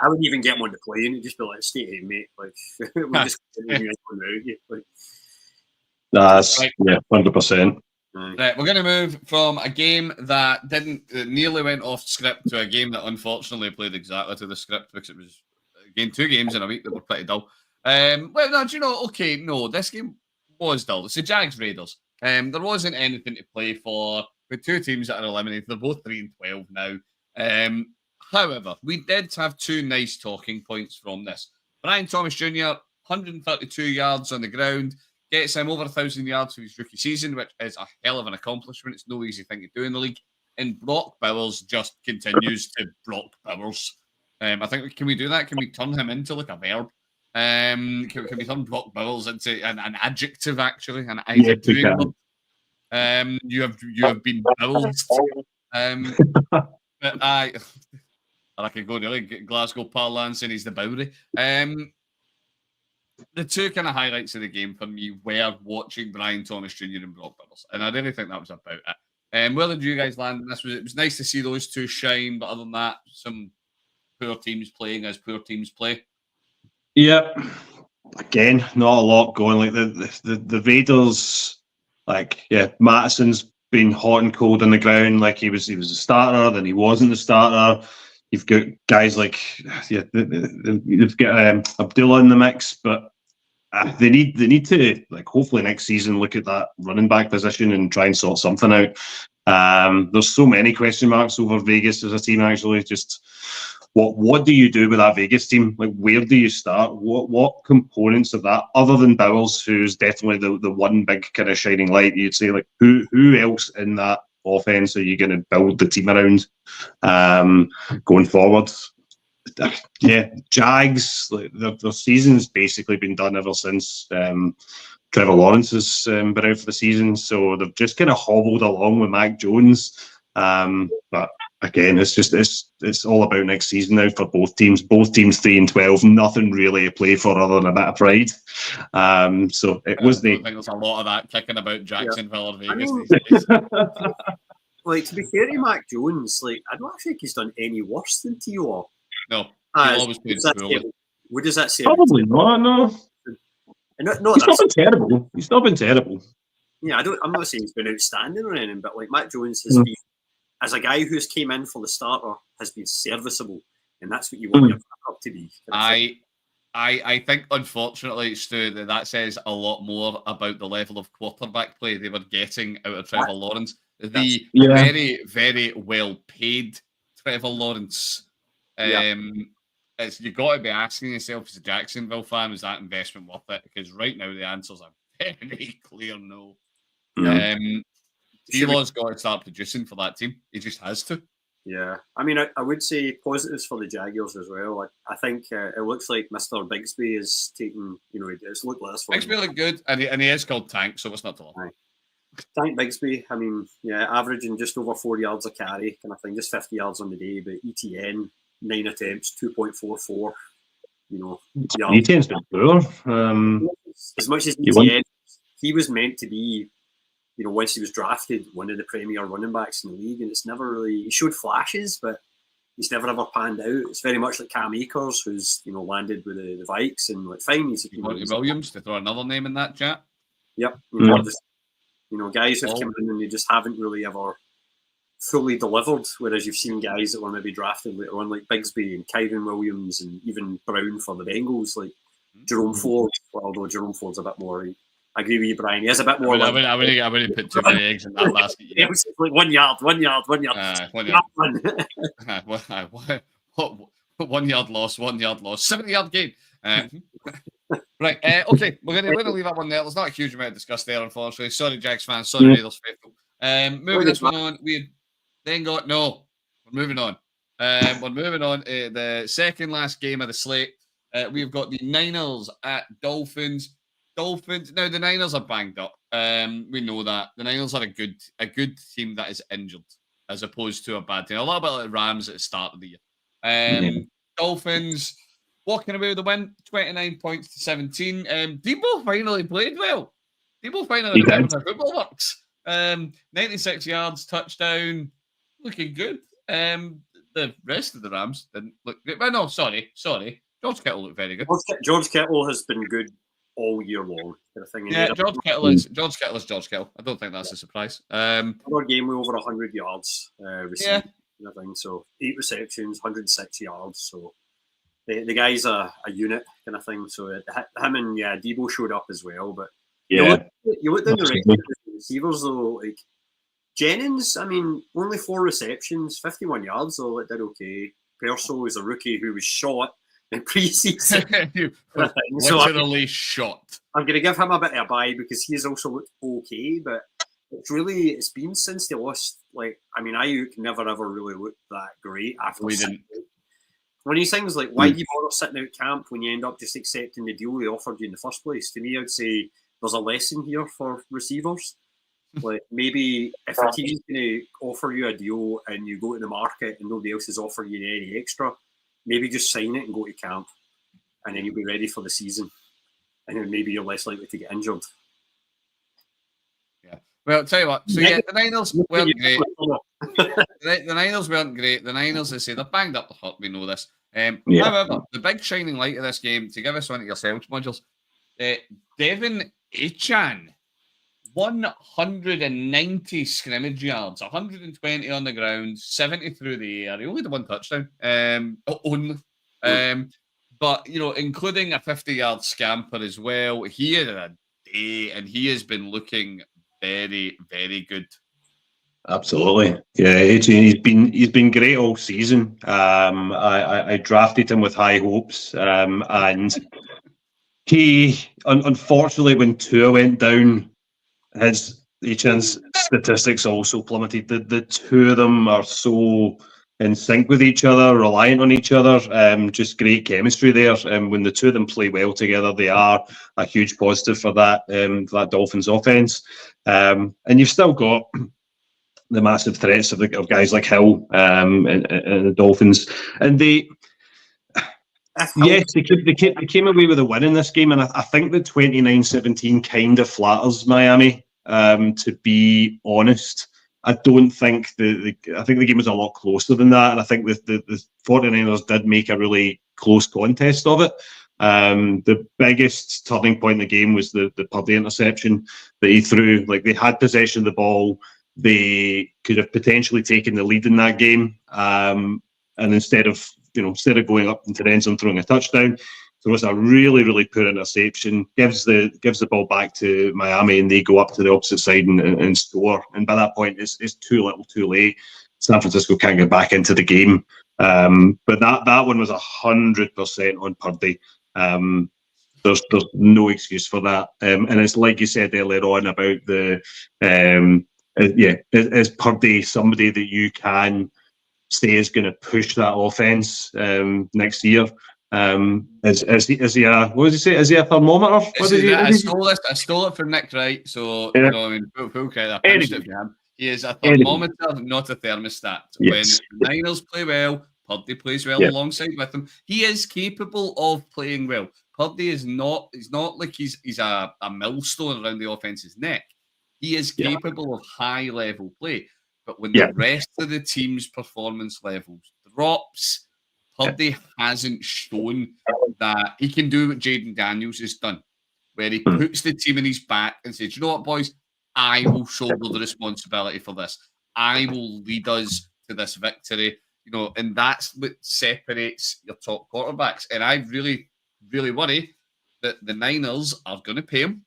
wouldn't even get him on the plane and just be like, "Stay here, mate." Like we'll just That's 100%. Right, we're going to move from a game that nearly went off script to a game that unfortunately played exactly to the script because it was, again, 2 games in a week that were pretty dull. Well, no, do you know, okay, no, this game was dull. It's the Jags Raiders. There wasn't anything to play for. With 2 teams that are eliminated, they're both 3-12 now. However, we did have 2 nice talking points from this. Brian Thomas Jr., 132 yards on the ground, gets him over 1,000 yards for his rookie season, which is a hell of an accomplishment. It's no easy thing to do in the league. And Brock Bowers just continues to Brock Bowers. I think, can we do that? Can we turn him into like a verb? Can we turn Brock Bowers into an adjective, actually? You have been bowled. But I could go to Glasgow parlance and he's the Bowery. The 2 kind of highlights of the game for me were watching Brian Thomas Jr. and Brock Bowers, and I really think that was about it. Where did you guys land in this? It was nice to see those 2 shine, but other than that, some poor teams playing as poor teams play. Yeah, again, not a lot going. Like the Raiders, Mattison's been hot and cold on the ground. Like he was a starter, then he wasn't a starter. You've got guys like you've got Abdullah in the mix, but they need to, like, hopefully next season look at that running back position and try and sort something out. There's so many question marks over Vegas as a team. Actually, just what do you do with that Vegas team? Like, where do you start? What components of that, other than Bowles, who's definitely the one big kind of shining light? You'd say, like, who else in that offense are you going to build the team around going forward? Yeah, Jags, like, their season's basically been done ever since Trevor Lawrence has been out for the season, so they've just kind of hobbled along with Mac Jones. But again, it's all about next season now for both teams. Both teams 3-12, nothing really to play for other than a bit of pride. So it was I think there's a lot of that kicking about Jacksonville or Vegas these days. Like, to be fair to Mac Jones, like, I don't think he's done any worse than T.O. No, he always played poorly. What does that say? Probably not. No, he's not been terrible. He's not been terrible. Yeah, I'm not saying he's been outstanding or anything, but like Mac Jones has been, as a guy who's came in for the starter, has been serviceable, and that's what you want your backup to be. I think, unfortunately, Stu, that says a lot more about the level of quarterback play they were getting out of Trevor Lawrence. The very, very well paid Trevor Lawrence. You've got to be asking yourself as a Jacksonville fan, is that investment worth it? Because right now the answers are very clear no. T-Law's got to start producing for that team. He just has to. Yeah, I mean, I would say positives for the Jaguars as well. I think it looks like Mr. Bigsby is taking, it's looked less for Bigsby looked good, and he is called Tank, so it's not to lie. Tank Bigsby, I mean, averaging just over 4 yards a carry, kind of thing, just 50 yards on the day, but ETN, 9 attempts, 2.44, ETN's been poor. As much as ETN, he was meant to be, once he was drafted, one of the premier running backs in the league, and it's never really, he showed flashes, but he's never ever panned out. It's very much like Cam Akers, who's, landed with the Vikes, and like, fine, he's Williams, to throw another name in that chat. Yep. Guys have come in and they just haven't really ever fully delivered, whereas you've seen guys that were maybe drafted later on, like Bigsby and Kyron Williams and even Brown for the Bengals, like Jerome Ford, although Jerome Ford's a bit more, I agree with you, Brian, he has a bit more... I wouldn't put too many eggs in that basket. It was like 1 yard. 1 yard loss, 1 yard loss, 70-yard gain. Right, okay, we're gonna leave that one there. There's not a huge amount to discuss there, unfortunately. Sorry, Jags fans. Sorry, Raiders faithful. Moving this one on, we then got We're moving on. We're moving on to the second last game of the slate. We've got the Niners at Dolphins. Dolphins. Now the Niners are banged up. We know that the Niners are a good team that is injured, as opposed to a bad team. A little bit like the Rams at the start of the year. Dolphins walking away with the win, 29 points to 17. Debo finally played well. Debo finally returned how football works. 96 yards, touchdown, looking good. The rest of the Rams didn't look good. Well, no, sorry. George Kittle looked very good. George Kittle has been good all year long. Kind of thing. Yeah, George Kittle is George Kittle. I don't think that's a surprise. Another game with over 100 yards received. I think so. 8 receptions, 106 yards. So the guy's a unit kind of thing. So him and Debo showed up as well. But you look down the rest of the receivers though, like Jennings. I mean, only 4 receptions, 51 yards. So it did okay. Purcell was a rookie who was shot in preseason. Literally shot. I'm going to give him a bit of a bye because he's also looked okay, but it's been since they lost. Like, I mean, Ayuk never ever really looked that great after. We didn't. When he sings like, "Why do you bother sitting out camp when you end up just accepting the deal they offered you in the first place?" To me, I'd say there's a lesson here for receivers. Like maybe if a team's going to offer you a deal and you go to the market and nobody else is offering you any extra, maybe just sign it and go to camp, and then you'll be ready for the season, and then maybe you're less likely to get injured. Yeah. Well, I'll tell you what. So the Niners weren't great. The Niners weren't great. The Niners, I say, they're banged up the hurt. We know this. However, the big shining light of this game, to give us one of yourselves, modules, Devin Achan, 190 scrimmage yards, 120 on the ground, 70 through the air. He only had 1 touchdown. Only. But, including a 50-yard scamper as well, he had a day, and he has been looking very, very good. Absolutely, yeah. He's been great all season. I drafted him with high hopes, and he unfortunately, when Tua went down, his statistics also plummeted. The two of them are so in sync with each other, reliant on each other. Just great chemistry there. When the two of them play well together, they are a huge positive for that Dolphins offense. And you've still got the massive threats of guys like Hill and the Dolphins, and they came away with a win in this game, and I think that 29-17 kind of flatters Miami. To be honest, I don't think I think the game was a lot closer than that, and I think the 49ers did make a really close contest of it. The biggest turning point in the game was the Purdy interception that he threw. Like, they had possession of the ball. They could have potentially taken the lead in that game, and instead of going up into the end zone throwing a touchdown, there was a really, really poor interception. Gives the ball back to Miami, and they go up to the opposite side and score. And by that point, it's too little, too late. San Francisco can't get back into the game. But that one was 100% on Purdy. There's no excuse for that. And it's like you said earlier on about is Purdy somebody that you can say is going to push that offense next year? Is he a, what did he say? Is he a thermometer? I stole it from Nick Wright, so full credit. I pinched it for him. He is a thermometer, not a thermostat. Yes. When the Niners play well, Purdy plays well alongside with them. He is capable of playing well. Purdy is not. He's not like he's a millstone around the offense's neck. He is capable of high level play. But when the rest of the team's performance levels drops, Purdy hasn't shown that he can do what Jaden Daniels has done, where he puts the team in his back and says, "You know what, boys? I will shoulder the responsibility for this. I will lead us to this victory." And that's what separates your top quarterbacks. And I really, really worry that the Niners are going to pay him.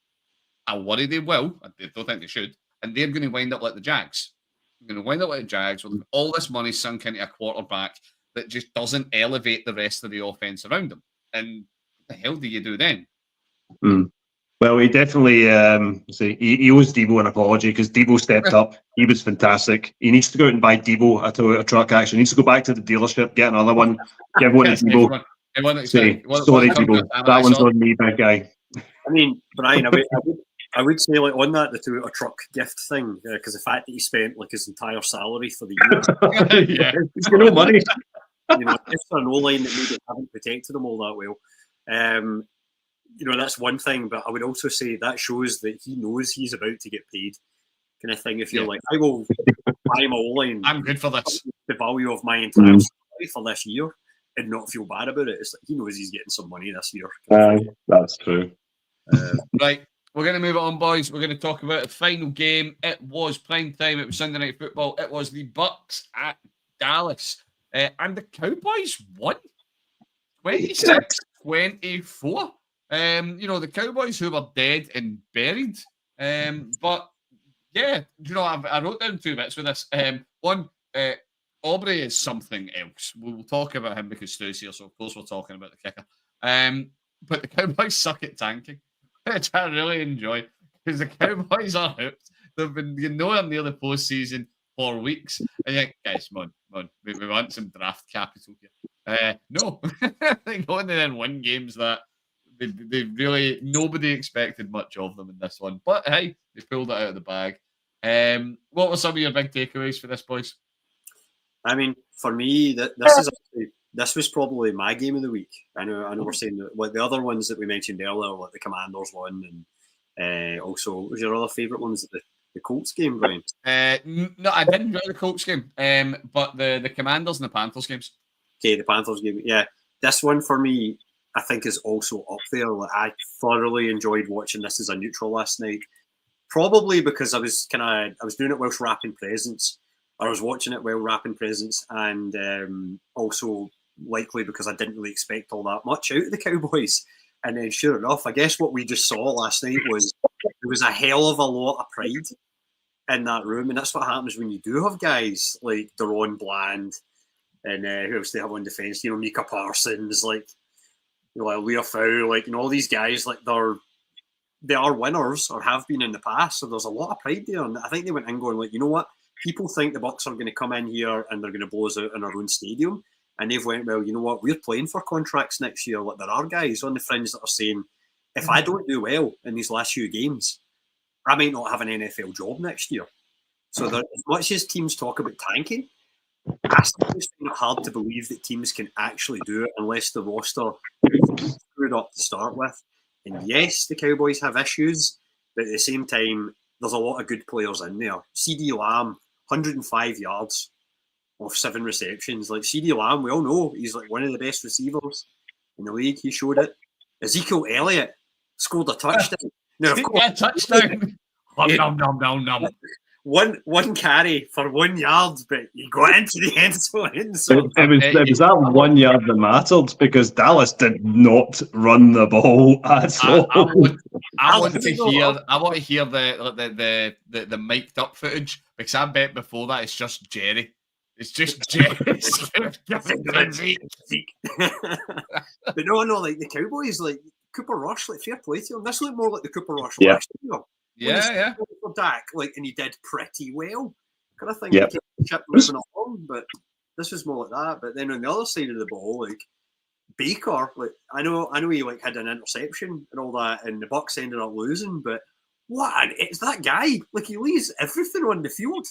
I worry they will. I don't think they should. And they're going to wind up like the Jags. They're going to wind up like the Jags with all this money sunk into a quarterback that just doesn't elevate the rest of the offense around him. And what the hell do you do then? Well, he definitely he owes Debo an apology because Debo stepped up. He was fantastic. He needs to go out and buy Debo a Toyota truck. Actually, he needs to go back to the dealership, get another one, give one to Debo. Say, sorry, Debo, that one's on me, big guy. I mean, Brian, I would say like on that the Toyota truck gift thing because the fact that he spent like his entire salary for the year, Yeah, he's got no money. If there's no line that maybe haven't protected him all that well. That's one thing, but I would also say that shows that he knows he's about to get paid, kind of thing. If you're like, I will buy my O-line, I'm good for this. The value of my entire salary for this year, and not feel bad about it. It's like he knows he's getting some money this year. That's true. Right, we're going to move it on, boys. We're going to talk about the final game. It was prime time. It was Sunday Night Football. It was the Bucks at Dallas, and the Cowboys won 26-24. The Cowboys who were dead and buried. But yeah, I wrote down 2 bits with this. One, Aubrey is something else. We'll talk about him because Stu's here, so of course we're talking about the kicker. But the Cowboys suck at tanking, which I really enjoy because the Cowboys are hooked. They've been near the postseason for weeks. And you think, guys, come on. We want some draft capital here. No, they go in there and win games that they really, nobody expected much of them in this one. But hey, they pulled it out of the bag. What were some of your big takeaways for this, boys? I mean, for me, this was probably my game of the week. I know we're saying that like the other ones that we mentioned earlier, like the Commanders one, and also what was your other favourite ones? The Colts game, Brian? No, I didn't enjoy the Colts game, but the Commanders and the Panthers games. Okay, the Panthers game, yeah. This one for me, I think is also up there. Like, I thoroughly enjoyed watching this as a neutral last night. Probably because I was doing it whilst wrapping presents. I was watching it while wrapping presents, and also likely because I didn't really expect all that much out of the Cowboys. And then, sure enough, I guess what we just saw last night was there was a hell of a lot of pride in that room, and that's what happens when you do have guys like Deron Bland and who else they have on defence? Micah Parsons, like Leah Fowl, all these guys, like they are winners or have been in the past. So there's a lot of pride there, and I think they went in going like, you know what? People think the Bucks are going to come in here and they're going to blow us out in our own stadium. And they've went, well, you know what? We're playing for contracts next year. Like, there are guys on the fringe that are saying, if I don't do well in these last few games, I might not have an NFL job next year. So as much as teams talk about tanking, I still find it hard to believe that teams can actually do it unless the roster is screwed up to start with. And yes, the Cowboys have issues, but at the same time, there's a lot of good players in there. CD Lamb, 105 yards off 7 receptions. Like CD Lamb, we all know he's like one of the best receivers in the league. He showed it. Ezekiel Elliott scored a touchdown. Now, of course, touchdown. Nom. One carry for 1 yard, but he got into the end zone. So it was that 1 yard that mattered because Dallas did not run the ball at all. I want to hear the mic'd up footage because I bet before that it's just Jerry. It's just Jerry. But no, like the Cowboys, like Cooper Rush, like fair play to him. This looked more like the Cooper Rush last year. Yeah. For Dak, and he did pretty well, kind of thing. Yeah. Kept moving along, but this was more like that. But then on the other side of the ball, like Baker, I know he had an interception and all that, and the Bucks ended up losing. But it's that guy. Like he leaves everything on the field.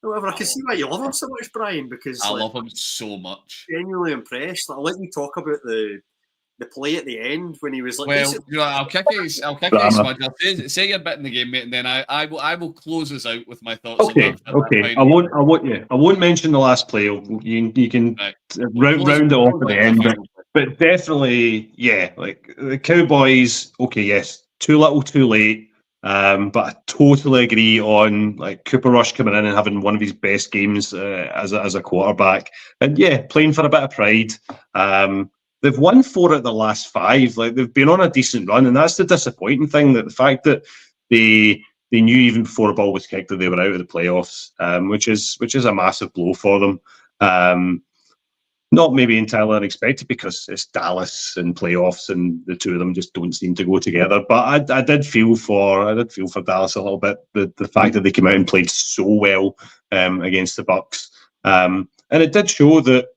However, I can see why you love him so much, Brian, because I love him so much. Genuinely impressed. I'll let you talk about the play at the end when he was like. Well, I'll kick it, Smudge. Say your bit in the game, mate, and then I will close this out with my thoughts. Okay. I won't mention the last play. You can round it off at the end, but definitely, yeah. Like the Cowboys. Okay, yes, too little, too late. But I totally agree on like Cooper Rush coming in and having one of his best games as a quarterback, and yeah, playing for a bit of pride. They've won 4 out of the last 5. Like they've been on a decent run, and that's the disappointing thing. That the fact that they knew even before the ball was kicked that they were out of the playoffs, which is a massive blow for them. not maybe entirely unexpected because it's Dallas and playoffs, and the two of them just don't seem to go together. But I did feel for Dallas a little bit. The fact that they came out and played so well against the Bucks, and it did show that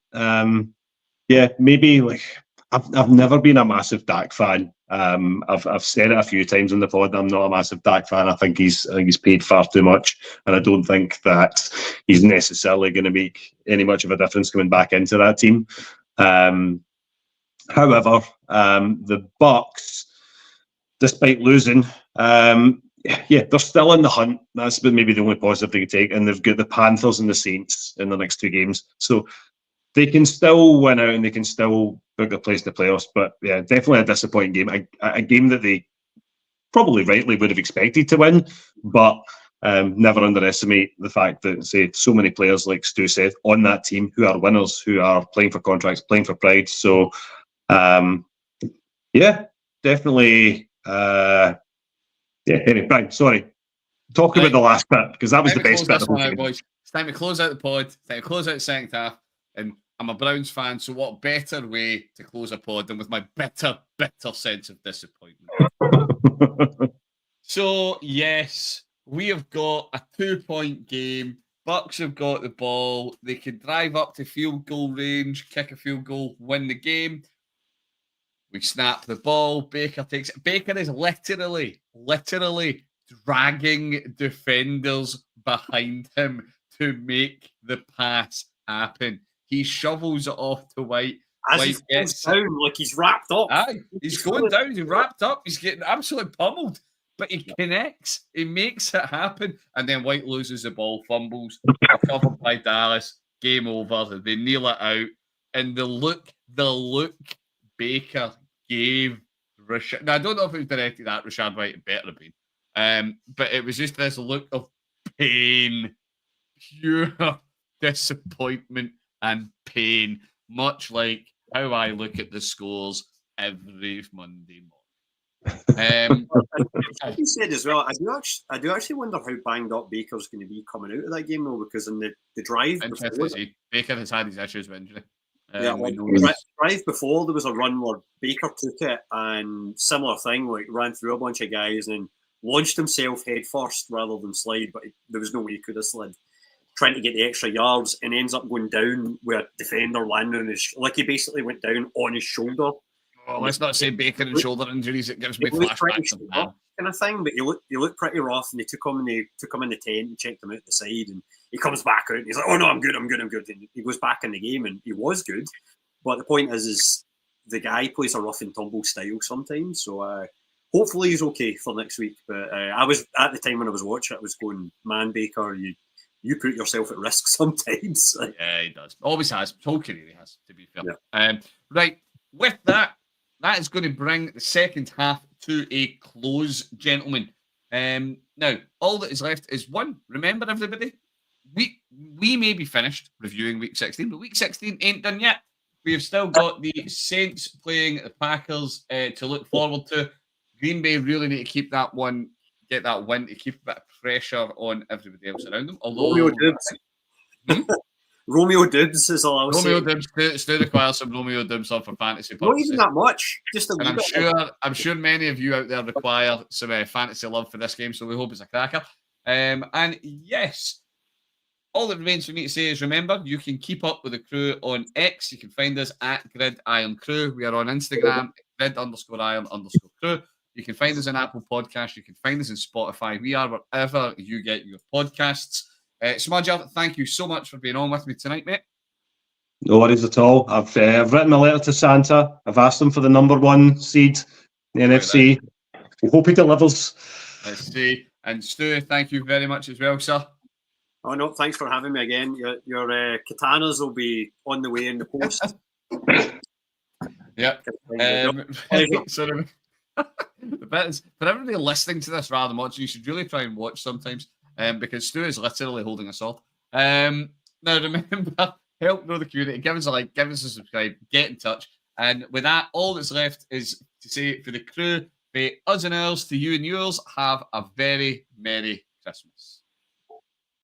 maybe like I've never been a massive Dak fan. I've said it a few times in the pod. I'm not a massive Dak fan. I think he's paid far too much, and I don't think that he's necessarily going to make any much of a difference coming back into that team. However, the Bucks, despite losing, they're still in the hunt. That's maybe the only positive they can take, and they've got the Panthers and the Saints in the next two games, so they can still win out and they can still book their place in the playoffs. But yeah, definitely a disappointing game. A game that they probably rightly would have expected to win, but never underestimate the fact that, say, so many players, like Stu said, on that team who are winners, who are playing for contracts, playing for pride. So, definitely. Anyway, Brian, sorry. Talk about the last bit, because that was the best bit of the whole game. It's time to close out the pod. It's time to close out the second half. And I'm a Browns fan, so what better way to close a pod than with my bitter sense of disappointment? So, yes, we have got a 2-point game. Bucks have got the ball. They can drive up to field goal range, kick a field goal, win the game. We snap the ball. Baker takes it. Baker is literally dragging defenders behind him to make the pass happen. He shovels it off to White. As he gets down, like he's wrapped up. Aye, he's going down. He's wrapped up. He's getting absolutely pummeled. But he connects. He makes it happen. And then White loses the ball, fumbles, recovered by Dallas. Game over. They kneel it out. And the look Baker gave Rashad. Now, I don't know if it was directed at Rashad White. It better have been. But it was just this look of pain, pure disappointment and pain, much like how I look at the scores every Monday morning. Like you said as well, I do actually wonder how banged up Baker's going to be coming out of that game, though, because in the drive before, Baker has had his issues with injury. The drive before, there was a run where Baker took it and similar thing, like ran through a bunch of guys and launched himself head first rather than slide, but there was no way he could have slid, trying to get the extra yards, and ends up going down with a defender landing on his, like he basically went down on his shoulder. Well, let's not say Baker and shoulder injuries. It gives me flashbacks of that kind of thing. But he looked pretty rough, and they took him in the tent and checked him out the side, and he comes back out and he's like, "Oh no, I'm good. And he goes back in the game, and he was good. But the point is the guy plays a rough and tumble style sometimes. So hopefully he's okay for next week. But I was at the time when I was watching, I was going, "Man, Baker, you put yourself at risk sometimes." Yeah, he does. Always has. His whole career he has, to be fair. Yeah. Right. With that is going to bring the second half to a close, gentlemen. Now, all that is left is one. Remember, everybody, we may be finished reviewing Week 16, but Week 16 ain't done yet. We have still got the Saints playing the Packers to look forward to. Green Bay really need to keep that one, get that win to keep a bit of pressure on everybody else around them. Although Romeo Dibs is all I'll say. Romeo Dibs still requires some Romeo Dibs on for fantasy purposes. Not even that much. Just a and I'm sure many of you out there require some fantasy love for this game, so we hope it's a cracker. And yes, all that remains for me to say is, remember, you can keep up with the crew on X. You can find us at Irn-Cru. We are on Instagram, grid_iron_crew. You can find us on Apple Podcasts. You can find us on Spotify. We are wherever you get your podcasts. Smudger, thank you so much for being on with me tonight, mate. No worries at all. I've written my letter to Santa. I've asked him for the number 1 seed in the NFC. We hope he delivers. Let's see. And Stu, thank you very much as well, sir. Oh no, thanks for having me again. Your katanas will be on the way in the post. Yep. So the bit is, for everybody listening to this rather than watching, you should really try and watch sometimes. Because Stu is literally holding us off. Now, remember, help grow the community. Give us a like, give us a subscribe, get in touch. And with that, all that's left is to say for the crew, for us and ours, to you and yours, have a very Merry Christmas.